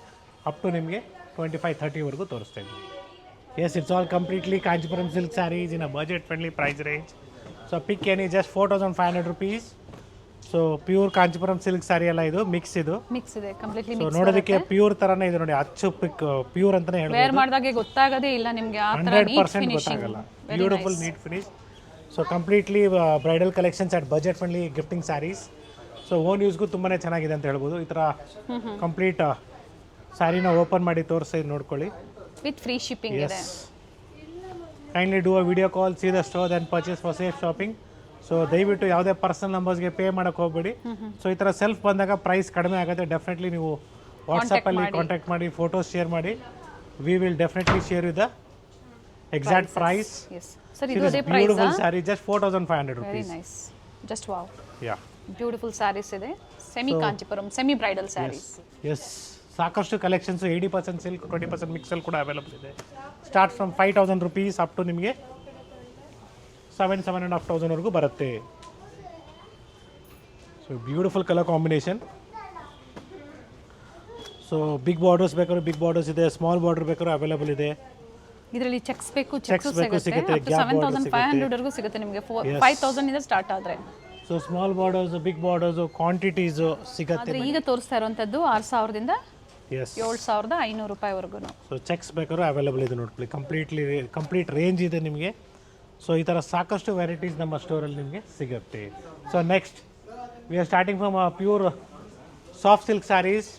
ಅಪ್ ಟು ನಿಮಗೆ 25-30 ವರೆಗೂ ತೋರಿಸ್ತಾ ಇದ್ದೀವಿ. Yes, it's all completely Kanchipuram silk sarees in a budget friendly price range. So pick any just 4,500 rupees. So pure Kanchipuram silk saree ಎಲ್ಲ ಇದು mix ಇದೆ ಕಂಪ್ಲೀಟ್ಲಿ. ಸೊ ನೋಡೋದಕ್ಕೆ ಪ್ಯೂರ್ ತರಾನೇ ಇದೆ ನೋಡಿ, ಅಚ್ಚು ಪ್ಯೂರ್ ಅಂತಾನೆ ಹೇಳ್ಬೋದು. ವೇರ್ ಮಾಡಿದಾಗೆ ಗೊತ್ತಾಗೋದೇ ಇಲ್ಲ ನಿಮಗೆ, ಆ ತರ ನೀಟ್ 100% ಫಿನಿಶಿಂಗ್. ಗೊತ್ತಾಗಲ್ಲ. Beautiful neat finish. So completely bridal collections at budget friendly gifting saris. So own ಯೂಸ್ಗೂ ತುಂಬಾ ಚೆನ್ನಾಗಿದೆ ಅಂತ ಹೇಳ್ಬೋದು. ಈ ಥರ ಕಂಪ್ಲೀಟ್ ಸ್ಯಾರಿನ ಓಪನ್ ಮಾಡಿ ತೋರಿಸಿ ನೋಡ್ಕೊಳ್ಳಿ. ವಿತ್ ಫ್ರೀ ಶಿಪ್ಪಿಂಗ್ ಇದೆ. Kindly do a video call, C the store and purchase for safe shopping. So ದಯವಿಟ್ಟು ಯಾವುದೇ ಪರ್ಸನಲ್ ನಂಬರ್ಸ್ಗೆ ಪೇ ಮಾಡೋಕ್ಕೆ ಹೋಗ್ಬೇಡಿ. ಸೊ ಈ ಥರ ಸೆಲ್ಫ್ ಬಂದಾಗ ಪ್ರೈಸ್ ಕಡಿಮೆ ಆಗುತ್ತೆ. ಡೆಫಿನೆಟ್ಲಿ ನೀವು ವಾಟ್ಸಪ್ಪಲ್ಲಿ ಕಾಂಟ್ಯಾಕ್ಟ್ ಮಾಡಿ, ಫೋಟೋಸ್ ಶೇರ್ ಮಾಡಿ. We will definitely share you the exact price. Sir, ಇದು ಅದೇ price. Beautiful sari just 4,500 very rupees. Nice. Just wow. Yeah, beautiful saris ಇದೆ. Semi Kanchipuram, semi bridal saris. Yes, ಸಾಕಷ್ಟು ಕಲೆಕ್ಷನ್ಸ್ 80% ಸಿಲ್ಕ್ 20% ಮಿಕ್ಸಲ್ಲಿ ಕೂಡ ಅವೈಲಬಲ್ ಇದೆ. Start from 5,000 rupees up to ನಿಮಗೆ 7,500 ವರೆಗೂ ಬರುತ್ತೆ. So beautiful colour combination. So big borders ಬೇಕಾದ್ರೆ ಬಿಗ್ ಬಾರ್ಡರ್ಸ್ ಇದೆ, ಸ್ಮಾಲ್ ಬಾರ್ಡರ್ ಬೇಕಾದ್ರೆ ಅವೈಲಬಲ್ ಇದೆ. ಇದರಲ್ಲಿ ಚೆಕ್ಸ್ ಬೇಕು, ಚೆಕ್ಸ್ ಸಿಗುತ್ತೆ, 7,500 ವರೆಗೂ ಸಿಗುತ್ತೆ ನಿಮಗೆ. 5,000 ಇಂದ ಸ್ಟಾರ್ಟ್ ಆದ್ರೆ. So small borders, big borders, quantities ಸಿಗುತ್ತೆ. ಆದ್ರೆ ಈಗ ತೋರಿಸ್ತಾ ಇರುವಂತದ್ದು 6,000 ದಿಂದ ಎಸ್ 7,500 ರೂಪಾಯಿವರೆಗೂ. ಸೊ ಚೆಕ್ಸ್ ಬೇಕಾದ್ರೂ ಅವೈಲಬಲ್ ಇದೆ ನೋಡ್ಕೊಳ್ಳಿ. ಕಂಪ್ಲೀಟ್ ರೇಂಜ್ ಇದೆ ನಿಮಗೆ. ಸೊ ಈ ಥರ ಸಾಕಷ್ಟು ವೆರೈಟೀಸ್ ನಮ್ಮ ಸ್ಟೋರಲ್ಲಿ ನಿಮಗೆ ಸಿಗುತ್ತೆ. So next we are starting from pure soft silk saris.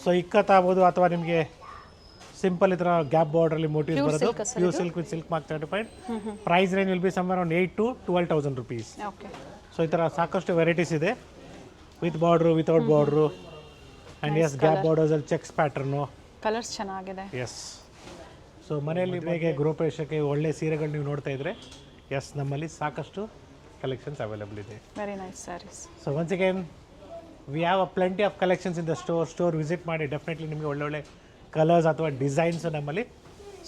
So ikat ಆಗ್ಬೋದು ಅಥವಾ ನಿಮಗೆ ಸಿಂಪಲ್ ಈ ಥರ ಗ್ಯಾಪ್ ಬಾರ್ಡ್ರಲ್ಲಿ ಮೋಟಿವ್ಸ್ Pure ಬರೋದು silk ಆ sir pure silk with silk mark certified. Price range will be somewhere around 8 to 12,000 rupees. Okay so ಈ ಥರ ಸಾಕಷ್ಟು ವೆರೈಟೀಸ್ ಇದೆ, with border without border and yes gap ಬಾರ್ಡರ್ಸಲ್ಲಿ ಚೆಕ್ಸ್ ಪ್ಯಾಟರ್ನು. ಕಲರ್ಸ್ ಚೆನ್ನಾಗಿದೆ. Yes. So ಮನೆಯಲ್ಲಿ ಹೇಗೆ ಗೃಹಪ್ರವೇಶಕ್ಕೆ ಒಳ್ಳೆ ಸೀರೆಗಳು ನೀವು ನೋಡ್ತಾ ಇದ್ರೆ ಎಸ್ ನಮ್ಮಲ್ಲಿ ಸಾಕಷ್ಟು ಕಲೆಕ್ಷನ್ಸ್ ಅವೈಲೇಬಲ್ ಇದೆ. Very nice sarees. So once again we have a plenty of collections in the store visit ಮಾಡಿ ಡೆಫಿನೆಟ್ಲಿ ನಿಮಗೆ ಒಳ್ಳೊಳ್ಳೆ ಕಲರ್ಸ್ ಅಥವಾ ಡಿಸೈನ್ಸ್ ನಮ್ಮಲ್ಲಿ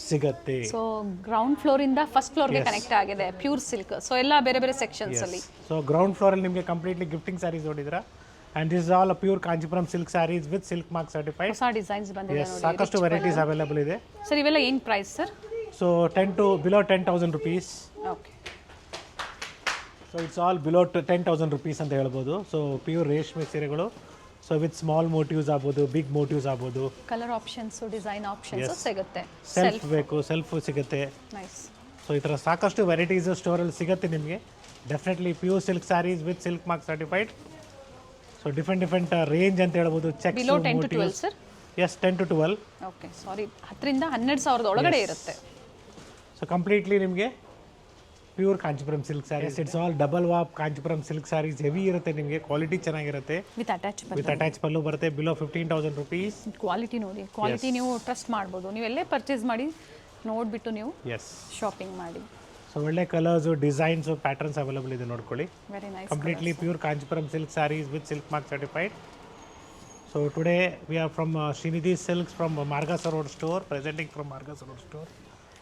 ಸಿಗುತ್ತೆ. ಸೊ ಗ್ರೌಂಡ್ ಫ್ಲೋರ್ ಇಂದ ಫಸ್ಟ್ ಫ್ಲೋರ್ಗೆ ಕನೆಕ್ಟ್ ಆಗಿದೆ ಪ್ಯೂರ್ ಸಿಲ್ಕ್. ಸೊ ಎಲ್ಲ ಬೇರೆ ಬೇರೆ ಸೆಕ್ಷನ್ಸ್ ಅಲ್ಲಿ. ಸೊ ಗ್ರೌಂಡ್ ಫ್ಲೋರಲ್ಲಿ ನಿಮಗೆ ಕಂಪ್ಲೀಟ್ಲಿ ಗಿಫ್ಟಿಂಗ್ ಸ್ಯಾರೀಸ್ ನೋಡಿದ್ರ and this all a pure Kanchipuram silk saris with silk mark certified. ಹೊಸ ಡಿಸೈನ್ಸ್ ಬಂದಿದೆ ನೋಡಿ. ಸಾಕಷ್ಟು ವೆರೈಟೀಸ್ ಅವೈಲೇಬಲ್ ಇದೆ. ಸರ್ ಇವೆಲ್ಲ ಏನು price sir? So 10 to below 10,000 rupees. Okay. So it's all below 10,000 rupees ಅಂತ ಹೇಳ್ಬೋದು. ಸೊ ಪ್ಯೂರ್ ರೇಷ್ಮೆ ಸೀರೆಗಳು. ಸೊ ವಿತ್ ಸ್ಮಾಲ್ ಮೋಟಿವ್ಸ್ ಆಗ್ಬೋದು, ಬಿಗ್ ಮೋಟಿವ್ಸ್ ಆಗ್ಬೋದು. ಕಲರ್ ಆಪ್ಷನ್ಸ್, ಡಿಸೈನ್ ಆಪ್ಷನ್ಸ್ ಸಿಗುತ್ತೆ. ಸೆಲ್ಫ್ ಬೇಕು, ಸೆಲ್ಫ್ ಸಿಗುತ್ತೆ. ನೈಸ್. ಸೊ ಈ ಥರ ಸಾಕಷ್ಟು ವೆರೈಟೀಸ್ ಸ್ಟೋರಲ್ಲಿ ಸಿಗುತ್ತೆ ನಿಮಗೆ. Definitely pure silk saris with silk mark certified. So different range ಅಂತ ಹೇಳ್ಬೋದು. Checks below 10 to 12 sir? Yes 10 to 12. Okay saree 10 ರಿಂದ 12,000 ಒಳಗಡೆ ಇರುತ್ತೆ. ಸೊ ಕಂಪ್ಲೀಟ್ಲಿ ನಿಮಗೆ pure Kanchipuram silk saris. It's all double warp Kanchipuram silk sarees. Heavy ಇರುತ್ತೆ ನಿಮಗೆ, ಕ್ವಾಲಿಟಿ ಚೆನ್ನಾಗಿರುತ್ತೆ. ವಿತ್ ಅಟ್ಯಾಚ್ ಪಲ್ಲು ಬರುತ್ತೆ. Below 15,000 rupees. ಕ್ವಾಲಿಟಿ ನೋಡಿ, ಕ್ವಾಲಿಟಿ ನೀವು ಟ್ರಸ್ಟ್ ಮಾಡ್ಬೋದು. ನೀವೆಲ್ಲೇ ಪರ್ಚೇಸ್ ಮಾಡಿ ನೋಡಿಬಿಟ್ಟು ನೀವು ಎಸ್ ಶಾಪಿಂಗ್ ಮಾಡಿ. ಸೊ ಒಳ್ಳೆ ಕಲರ್ಸು, ಡಿಸೈನ್ಸು, ಪ್ಯಾಟರ್ನ್ಸ್ ಅವೈಲೇಬಲ್ ಇದೆ ನೋಡ್ಕೊಳ್ಳಿ. Very nice. Completely pure Kanchipuram silk saris with silk mark certified. So today we are from Srinidhi Silks from Margosa Road store, presenting from Margosa Road store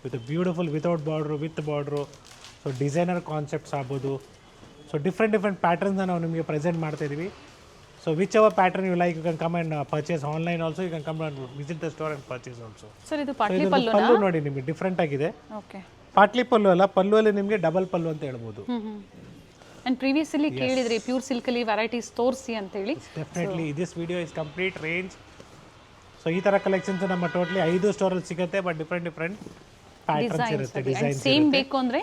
with beautiful without border, with border. So designer concepts ಆಗ್ಬೋದು. So different ಪ್ಯಾಟರ್ನ್ಸ್ನ ನಾವು ನಿಮಗೆ present ಮಾಡ್ತಾ ಇದ್ದೀವಿ. So which our pattern you like you can come and purchase online also. You can come and visit the store and purchase also. Sir ಇದು ಪಾಟ್ಲಿ ಪಲ್ಲು ನೋಡಿ ನಿಮಗೆ different ಆಗಿದೆ. ಓಕೆ. ಪಾಟ್ಲಿ ಪಲ್ಲು ಅಲ್ಲ, ಪಲ್ಲುವಲ್ಲಿ ನಿಮಗೆ ಡಬಲ್ ಪಲ್ಲು ಅಂತ ಹೇಳ್ಬೋದು. ಆ್ಯಂಡ್ ಪ್ರೀವಿಯಸ್ಲಿ ಕೇಳಿದ್ರಿ ಪ್ಯೂರ್ ಸಿಲ್ಕಲ್ಲಿ ವೆರೈಟೀಸ್ ತೋರಿಸಿ ಅಂತೇಳಿ. Definitely this video is complete range. So ಈ ಥರ ಕಲೆಕ್ಷನ್ಸ್ ನಮ್ಮ ಟೋಟಲಿ 5 ಸ್ಟೋರಲ್ಲಿ ಸಿಗುತ್ತೆ. ಬಟ್ ಡಿಫ್ರೆಂಟ್ ಪ್ಯಾಟರ್ನ್ಸ್ ಇರುತ್ತೆ, ಡಿಸೈನ್ಸ್ ಸೇಮ್ ಬೇಕು ಅಂದರೆ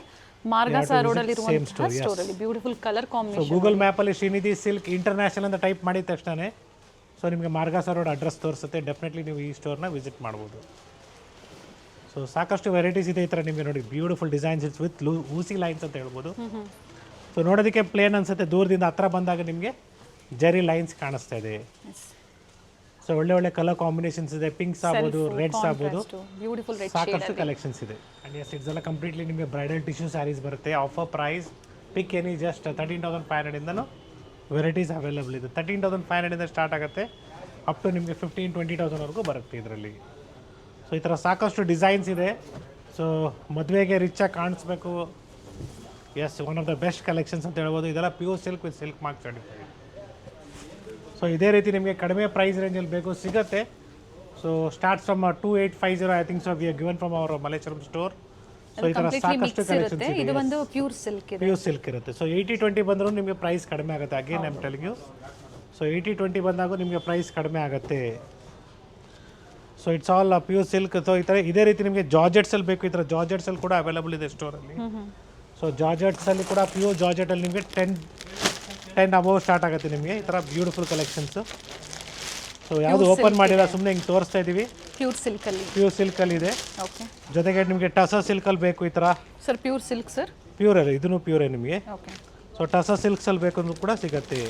ಮಾರ್ಗಾಸ ರೋಡಲ್ಲಿ ಇರುವಂತಹ ಸ್ಟೋರಲ್ಲಿ beautiful colour so combination. Google ಮ್ಯಾಪಲ್ಲಿ ಶ್ರೀನಿಧಿ ಸಿಲ್ಕ್ ಇಂಟರ್ನ್ಯಾಷನಲ್ ಅಂತ ಟೈಪ್ ಮಾಡಿದ ತಕ್ಷಣ ಸೊ ನಿಮಗೆ ಮಾರ್ಗಾಸ ರೋಡ್ ಅಡ್ರೆಸ್ ತೋರಿಸುತ್ತೆ. ಡೆಫಿನೆಟ್ಲಿ ನೀವು ಈ ಸ್ಟೋರ್ನ ವಿಸಿಟ್ ಮಾಡ್ಬೋದು. ಸೊ ಸಾಕಷ್ಟು ವೆರೈಟೀಸ್ ಇದೆ. ಈ ಥರ ನಿಮಗೆ ನೋಡಿ ಬ್ಯೂಟಿಫುಲ್ ಡಿಸೈನ್ಸ್ ಇಟ್ಸ್ ವಿತ್ ಊಸಿ ಲೈನ್ಸ್ ಅಂತ ಹೇಳ್ಬೋದು. ಸೊ ನೋಡೋದಕ್ಕೆ ಪ್ಲೇನ್ ಅನ್ಸುತ್ತೆ, ದೂರದಿಂದ ಹತ್ರ ಬಂದಾಗ ನಿಮಗೆ ಜರಿ ಲೈನ್ಸ್ ಕಾಣಿಸ್ತಾ ಇದೆ. ಸೊ ಒಳ್ಳೆ ಕಲರ್ ಕಾಂಬಿನೇಷನ್ಸ್ ಇದೆ. ಪಿಂಕ್ಸ್ ಆಗ್ಬೋದು, ರೆಡ್ಸ್ ಆಗ್ಬೋದು, ಬ್ಯೂಟಿಫುಲ್ ರೆಡ್ ಸಾಕಷ್ಟು ಕಲೆಕ್ಷನ್ಸ್ ಇದೆ. ಆ್ಯಂಡ್ ಎಸ್ ಇಟ್ಸ್ ಎಲ್ಲ ಕಂಪ್ಲೀಟ್ಲಿ ನಿಮಗೆ ಬ್ರೈಡಲ್ ಟಿಶ್ಯೂ ಸ್ಯಾರೀಸ್ ಬರುತ್ತೆ. Offer price pick any just 13,500 ಇಂದನೂ ವೆರೈಟೀಸ್ ಅವೈಲೇಬಲ್ ಇದೆ. 13,500 ಇಂದ ಸ್ಟಾರ್ಟ್ ಆಗುತ್ತೆ ಅಪ್ ಟು ನಿಮಗೆ 15,000-20,000ವರೆಗೂ ಬರುತ್ತೆ ಇದರಲ್ಲಿ. ಸೊ ಈ ಥರ ಸಾಕಷ್ಟು ಡಿಸೈನ್ಸ್ ಇದೆ. ಸೊ ಮದುವೆಗೆ ರಿಚಾಗಿ ಕಾಣಿಸ್ಬೇಕು. Yes one of the best collections ಅಂತ ಹೇಳ್ಬೋದು. ಇದೆಲ್ಲ pure silk with silk mark certified. So ಇದೇ ರೀತಿ ನಿಮಗೆ ಕಡಿಮೆ ಪ್ರೈಸ್ ರೇಂಜಲ್ಲಿ ಬೇಕು ಸಿಗುತ್ತೆ. So start from 2850 I think so we are given from our Malleshwaram store. So ಈ ಥರ ಸಾಕಷ್ಟು ಕಲೆಕ್ಷನ್ಸ್ ಇದೆ. ಇದು ಒಂದು ಪ್ಯೂರ್ ಸಿಲ್ಕ್ ಇದೆ. ಪ್ಯೂರ್ ಸಿಲ್ಕ್ ಇರುತ್ತೆ. ಸೊ 80-20 ಬಂದರೂ ನಿಮಗೆ ಪ್ರೈಸ್ ಕಡಿಮೆ ಆಗುತ್ತೆ. Again I am telling you. So 80-20 ಬಂದಾಗ ನಿಮಗೆ ಪ್ರೈಸ್ ಕಡಿಮೆ ಆಗುತ್ತೆ. So it's all pure silk. So ಈ ಥರ ಇದೇ ರೀತಿ ನಿಮಗೆ ಜಾರ್ಜೆಟ್ಸಲ್ಲಿ ಬೇಕು, ಈ ಥರ ಜಾರ್ಜೆಟ್ಸಲ್ಲಿ ಕೂಡ ಅವೈಲೇಬಲ್ ಇದೆ ಸ್ಟೋರಲ್ಲಿ. ಸೊ ಜಾರ್ಜೆಟ್ಸಲ್ಲಿ ಕೂಡ ಪ್ಯೂರ್ ಜಾರ್ಜೆಟಲ್ಲಿ ನಿಮಗೆ 10 ಅಬೌವ್ ಸ್ಟಾರ್ಟ್ ಆಗುತ್ತೆ ನಿಮಗೆ ಈ ಥರ ಬ್ಯೂಟಿಫುಲ್ ಕಲೆಕ್ಷನ್ಸು. ಸೊ ಯಾವುದು ಓಪನ್ ಮಾಡಿಲ್ಲ, ಸುಮ್ಮನೆ ಹಿಂಗೆ ತೋರಿಸ್ತಾ ಇದ್ದೀವಿ. ಪ್ಯೂರ್ ಸಿಲ್ಕಲ್ಲಿ, ಪ್ಯೂರ್ ಸಿಲ್ಕಲ್ಲಿ ಇದೆ. ಓಕೆ. ಜೊತೆಗೆ ನಿಮಗೆ ಟಸರ್ ಸಿಲ್ಕಲ್ಲಿ ಬೇಕು ಈ ಥರ. Sir pure silk sir? Pure ಅಲ್ಲ, ಇದೂ ಪ್ಯೂರೇ ನಿಮಗೆ. ಓಕೆ. ಸೊ ಟಸರ್ ಸಿಲ್ಕ್ಸಲ್ಲಿ ಬೇಕು ಅಂದ್ರೂ ಕೂಡ ಸಿಗುತ್ತೆ.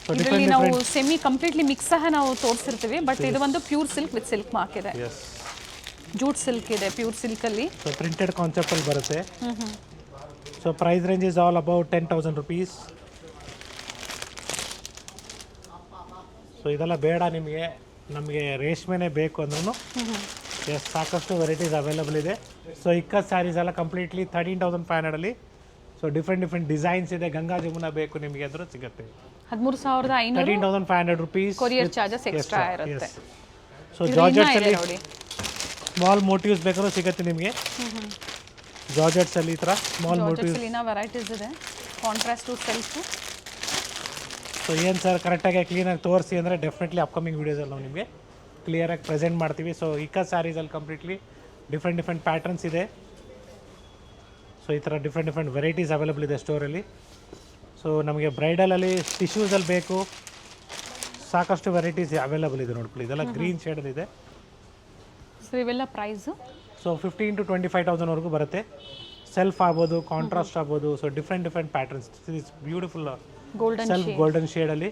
ಸೊ ಇದರಲ್ಲಿ ನಾವು ಸೆಮಿ ಕಂಪ್ಲೀಟ್ಲಿ ಮಿಕ್ಸ್ ಸಹ ನಾವು ತೋರಿಸಿರ್ತೀವಿ. ಬಟ್ ಇದು ಒಂದು pure silk with silk mark ಇದೆ. ಎಸ್. ಜೂಟ್ ಸಿಲ್ಕ್ ಇದೆ ಪ್ಯೂರ್ ಸಿಲ್ಕಲ್ಲಿ. ಸೊ ಪ್ರಿಂಟೆಡ್ ಕಾನ್ಸೆಪ್ಟಲ್ಲಿ ಬರುತ್ತೆ. So price range is all about 10,000 rupees. So ಇದೆಲ್ಲ ಬೇಡ ನಿಮಗೆ, ನಮಗೆ ರೇಷ್ಮೆನೇ ಬೇಕು ಅಂದ್ರೂ ಎಸ್ ಸಾಕಷ್ಟು ವೆರೈಟೀಸ್ ಅವೈಲೇಬಲ್ ಇದೆ. ಸೊ ಇಕ್ಕತ್ ಸ್ಯಾರೀಸ್ ಎಲ್ಲ ಕಂಪ್ಲೀಟ್ಲಿ 13,500ಅಲ್ಲಿ. ಸೊ ಡಿಫ್ರೆಂಟ್ ಡಿಸೈನ್ಸ್ ಇದೆ. ಗಂಗಾ ಜಮುನಾ ಬೇಕು ನಿಮಗೆ ಅಂದರೂ ಸಿಗುತ್ತೆ. 13,500 13,500 rupees. ಕೊರಿಯರ್ ಚಾರ್ಜಸ್ ಎಕ್ಸ್ಟ್ರಾ ಇರುತ್ತೆ. ಸೊ ಜಾರ್ಜೆಟ್ಸಲ್ಲಿ ಸ್ಮಾಲ್ ಮೋಟಿವ್ಸ್ ಬೇಕಾದ್ರೂ ಸಿಗುತ್ತೆ ನಿಮಗೆ. ಜಾರ್ಜೆಟ್ಸಲ್ಲಿ ಈ ಥರ ಸ್ಮಾಲ್ ಮೋಟಿವ್ಸ್ ವೆರೈಟೀಸ್ ಇದೆ. Contrast to self. ಸೊ ಏನು ಸರ್ ಕರೆಕ್ಟಾಗಿ ಕ್ಲೀನಾಗಿ ತೋರಿಸಿ ಅಂದರೆ ಡೆಫಿನೆಟ್ಲಿ ಅಪ್ಕಮಿಂಗ್ ವೀಡಿಯೋಸಲ್ಲಿ ನಾವು ನಿಮಗೆ ಕ್ಲಿಯರಾಗಿ ಪ್ರೆಸೆಂಟ್ ಮಾಡ್ತೀವಿ. ಸೊ ಇಕ್ಕ ಸ್ಯಾರೀಸಲ್ಲಿ ಕಂಪ್ಲೀಟ್ಲಿ ಡಿಫ್ರೆಂಟ್ ಪ್ಯಾಟರ್ನ್ಸ್ ಇದೆ. ಸೊ ಈ ಥರ ಡಿಫ್ರೆಂಟ್ ವೆರೈಟೀಸ್ ಅವೈಲೇಬಲ್ ಇದೆ ಸ್ಟೋರಲ್ಲಿ. ಸೊ ನಮಗೆ ಬ್ರೈಡಲಲ್ಲಿ ಟಿಶ್ಯೂಸಲ್ಲಿ ಬೇಕು, ಸಾಕಷ್ಟು ವೆರೈಟೀಸ್ ಅವೈಲೇಬಲ್ ಇದೆ ನೋಡ್ಕೊಳ್ಳಿ. ಇದೆಲ್ಲ ಗ್ರೀನ್ ಶೇಡಲ್ಲಿದೆ. ಸೊ ಇವೆಲ್ಲ ಪ್ರೈಸು ಸೊ 15 to 25,000ವರೆಗೂ ಬರುತ್ತೆ. ಸೆಲ್ಫ್ ಆಗ್ಬೋದು, ಕಾಂಟ್ರಾಸ್ಟ್ ಆಗ್ಬೋದು. So different patterns. Is beautiful golden self golden ಶೇಡಲ್ಲಿ.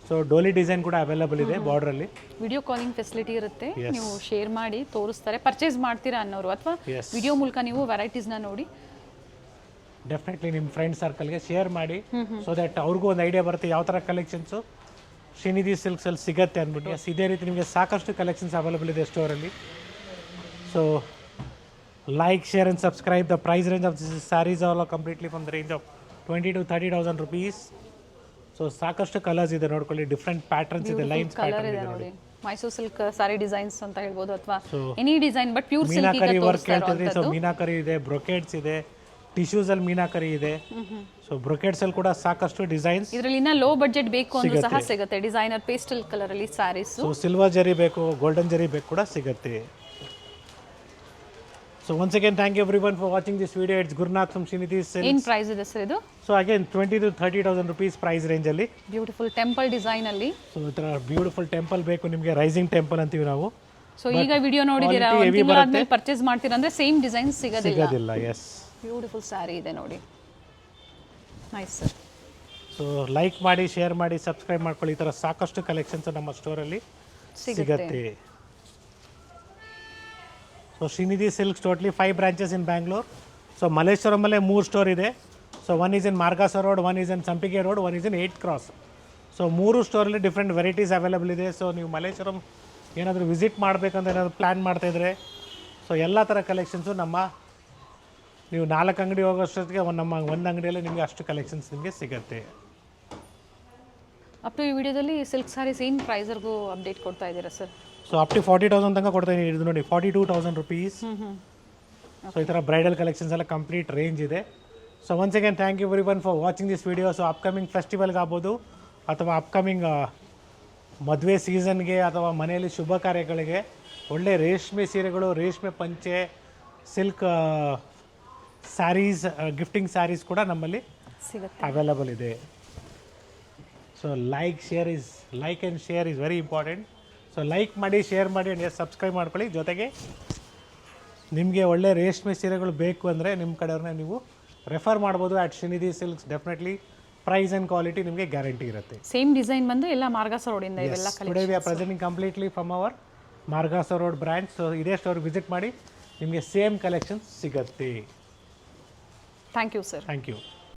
ಸೊ ಡೋಲಿ ಡಿಸೈನ್ ಕೂಡ ಅವೈಲೇಬಲ್ ಇದೆ ಬಾರ್ಡ್ರಲ್ಲಿ. ವಿಡಿಯೋ ಕಾಲಿಂಗ್ ಫೆಸಿಲಿಟಿ ಇರುತ್ತೆ, ನೀವು ಶೇರ್ ಮಾಡಿ ತೋರಿಸ್ತಾರೆ. ಪರ್ಚೇಸ್ ಮಾಡ್ತೀರಾ ಅನ್ನೋರು ಅಥವಾ ವಿಡಿಯೋ ಮೂಲಕ ನೀವು ವೆರೈಟೀಸ್ನ ನೋಡಿ ಡೆಫಿನೆಟ್ಲಿ ನಿಮ್ಮ ಫ್ರೆಂಡ್ ಸರ್ಕಲ್ಗೆ ಶೇರ್ ಮಾಡಿ. ಸೊ ದಟ್ ಅವ್ರಿಗೂ ಒಂದು ಐಡಿಯಾ ಬರುತ್ತೆ ಯಾವ ಥರ ಕಲೆಕ್ಷನ್ಸು ಶ್ರೀನಿಧಿ ಸಿಲ್ಕ್ಸಲ್ಲಿ ಸಿಗುತ್ತೆ ಅಂದ್ಬಿಟ್ಟು. ಇದೇ ರೀತಿ ನಿಮಗೆ ಸಾಕಷ್ಟು ಕಲೆಕ್ಷನ್ಸ್ ಅವೈಲೇಬಲ್ ಇದೆ ಸ್ಟೋರಲ್ಲಿ. So like, share and subscribe. The price range of this saris all completely from the range of 20 to 30,000 rupees. So ಸಾಕಷ್ಟು ಕಲರ್ಸ್ ಇದೆ ನೋಡ್ಕೊಳ್ಳಿ, ಡಿಫ್ರೆಂಟ್ ಪ್ಯಾಟರ್ನ್ಸ್ ಇದೆ, ಲೈನ್ಸ್ ಕಲರ್ ಇದೆ ನೋಡಿ. ಮೈಸೂರು ಸಿಲ್ಕ್ ಸಾರಿ ಡಿಸೈನ್ಸ್ ಅಂತ ಹೇಳ್ಬೋದು ಅಥವಾ any design, but pure silk meenakari work ಹೇಳ್ತಿದ್ರಿ. ಸೊ ಮೀನಾಕರಿ ಇದೆ, ಬ್ರೊಕೇಡ್ಸ್ ಇದೆ, ಟಿಶ್ಯೂಸ್ ಅಲ್ಲಿ ಮೀನಾಕರಿ ಇದೆ. ಸೊ ಬ್ರೊಕೇಡ್ಸ್ ಅಲ್ಲಿ ಕೂಡ ಸಾಕಷ್ಟು ಡಿಸೈನ್ಸ್. ಇದರಲ್ಲಿ ಇನ್ನ ಲೋ ಬಡ್ಜೆಟ್ ಬೇಕು ಅಂದ್ರೂ ಸಹ ಸಿಗುತ್ತೆ. ಡಿಸೈನರ್ ಪೇಸ್ಟಲ್ ಕಲರ್ ಅಲ್ಲಿ ಸ್ಯಾರೀಸ್. ಸೊ ಸಿಲ್ವರ್ ಜರಿ ಬೇಕು, ಗೋಲ್ಡನ್ ಜರಿ ಬೇಕು ಕೂಡ ಸಿಗುತ್ತೆ. So once again, thank you everyone for watching this video. It's Gurnath from Srinidhi Silks. ಏನ್ ಪ್ರೈಸ್ ಇದೆ ಸರ್ ಇದು? So again 20 to 30,000 rupees price range ಅಲ್ಲಿ. ಬ್ಯೂಟಿಫುಲ್ ಟೆಂಪಲ್ ಡಿಸೈನ್ ಅಲ್ಲಿ. ಸೊ ಈ ತರ ಬ್ಯೂಟಿಫುಲ್ ಟೆಂಪಲ್ ಬೇಕು ನಿಮಗೆ, ರೈಸಿಂಗ್ ಟೆಂಪಲ್ ಅಂತೀವಿ ನಾವು. ಸೊ ಈಗ ವಿಡಿಯೋ ನೋಡಿದೀರಾ, ಒಂದು ತಿಂಗಳಾದ್ಮೇಲೆ ಪರ್ಚೇಸ್ ಮಾಡ್ತೀರಾ ಅಂದ್ರೆ ಸೇಮ್ ಡಿಸೈನ್ ಸಿಗೋದಿಲ್ಲ. ಎಸ್, ಬ್ಯೂಟಿಫುಲ್ ಸ್ಯಾರಿ ಇದೆ ನೋಡಿ. Nice sir. ಸೊ ಲೈಕ್ ಮಾಡಿ, ಶೇರ್ ಮಾಡಿ, ಸಬ್ಸ್ಕ್ರೈಬ್ ಮಾಡ್ಕೊಳ್ಳಿ. ಈ ತರ ಸಾಕಷ್ಟು ಕಲೆಕ್ಷನ್ಸ್ ನಮ್ಮ ಸ್ಟೋರಲ್ಲಿ ಸಿಗುತ್ತೆ. So Srinidhi Silks totally 5 branches in Bangalore. So ಮಲ್ಲೇಶ್ವರಮಲ್ಲೇ 3 ಸ್ಟೋರ್ ಇದೆ. So one is in Margosa Road, one is in Sampige Road, one is in 8th cross. So 3 ಸ್ಟೋರಲ್ಲಿ ಡಿಫ್ರೆಂಟ್ ವೆರೈಟೀಸ್ ಅವೈಲೇಬಲ್ ಇದೆ. ಸೊ ನೀವು ಮಲ್ಲೇಶ್ವರಂ ಏನಾದರೂ ವಿಸಿಟ್ ಮಾಡಬೇಕಂತ ಏನಾದರೂ ಪ್ಲ್ಯಾನ್ ಮಾಡ್ತಾಯಿದ್ರೆ ಸೊ ಎಲ್ಲ ಥರ ಕಲೆಕ್ಷನ್ಸು ನೀವು 4 ಅಂಗಡಿ ಹೋಗೋಷ್ಟೊತ್ತಿಗೆ ಒಂದು ಅಂಗಡಿಯಲ್ಲಿ ನಿಮಗೆ ಅಷ್ಟು ಕಲೆಕ್ಷನ್ಸ್ ನಿಮಗೆ ಸಿಗುತ್ತೆ. ಅಪ್ ಟು ಈ ವಿಡಿಯೋದಲ್ಲಿ ಸಿಲ್ಕ್ ಸ್ಯಾರೀಸ್ ಏನು ಪ್ರೈಸ್ವರೆಗೂ ಅಪ್ಡೇಟ್ ಕೊಡ್ತಾ ಇದ್ದೀರಾ ಸರ್? ಸೊ ಅಪ್ ಟು 40,000 ತನಕ ಕೊಡ್ತಾ ಇದ್ದೀನಿ. ಇದು ನೋಡಿ 42,000 rupees. ಸೊ ಈ ಥರ ಬ್ರೈಡಲ್ ಕಲೆಕ್ಷನ್ಸ್ ಎಲ್ಲ ಕಂಪ್ಲೀಟ್ ರೇಂಜ್ ಇದೆ. So once again thank you everyone for watching this video. So upcoming ಫೆಸ್ಟಿವಲ್ಗೆ ಆಗ್ಬೋದು ಅಥವಾ ಅಪ್ಕಮಿಂಗ್ ಮದುವೆ ಸೀಸನ್ಗೆ ಅಥವಾ ಮನೆಯಲ್ಲಿ ಶುಭ ಕಾರ್ಯಗಳಿಗೆ ಒಳ್ಳೆ ರೇಷ್ಮೆ ಸೀರೆಗಳು, ರೇಷ್ಮೆ ಪಂಚೆ, ಸಿಲ್ಕ್ ಸ್ಯಾರೀಸ್, ಗಿಫ್ಟಿಂಗ್ ಸ್ಯಾರೀಸ್ ಕೂಡ ನಮ್ಮಲ್ಲಿ ಸಿಗುತ್ತೆ, ಅವೈಲಬಲ್ ಇದೆ. So like and share is very important. So like ಮಾಡಿ, ಶೇರ್ ಮಾಡಿ ಆ್ಯಂಡ್ ಸಬ್ಸ್ಕ್ರೈಬ್ ಮಾಡ್ಕೊಳ್ಳಿ. ಜೊತೆಗೆ ನಿಮಗೆ ಒಳ್ಳೆ ರೇಷ್ಮೆ ಸೀರೆಗಳು ಬೇಕು ಅಂದರೆ ನಿಮ್ಮ ಕಡೆಯವ್ರನ್ನ ನೀವು ರೆಫರ್ ಮಾಡ್ಬೋದು at Srinidhi Silks. Definitely price and quality ನಿಮಗೆ ಗ್ಯಾರಂಟಿ ಇರುತ್ತೆ. ಸೇಮ್ ಡಿಸೈನ್ ಬಂದು ಎಲ್ಲ ಮಾರ್ಗಾಸ ರೋಡಿಂದ ಇವೆಲ್ಲ today we are presenting completely from our Margosa Road branch. So ಇದೇ ಸ್ಟೋರ್ ವಿಸಿಟ್ ಮಾಡಿ, ನಿಮಗೆ ಸೇಮ್ ಕಲೆಕ್ಷನ್ಸ್ ಸಿಗುತ್ತೆ. Thank you sir. Thank you.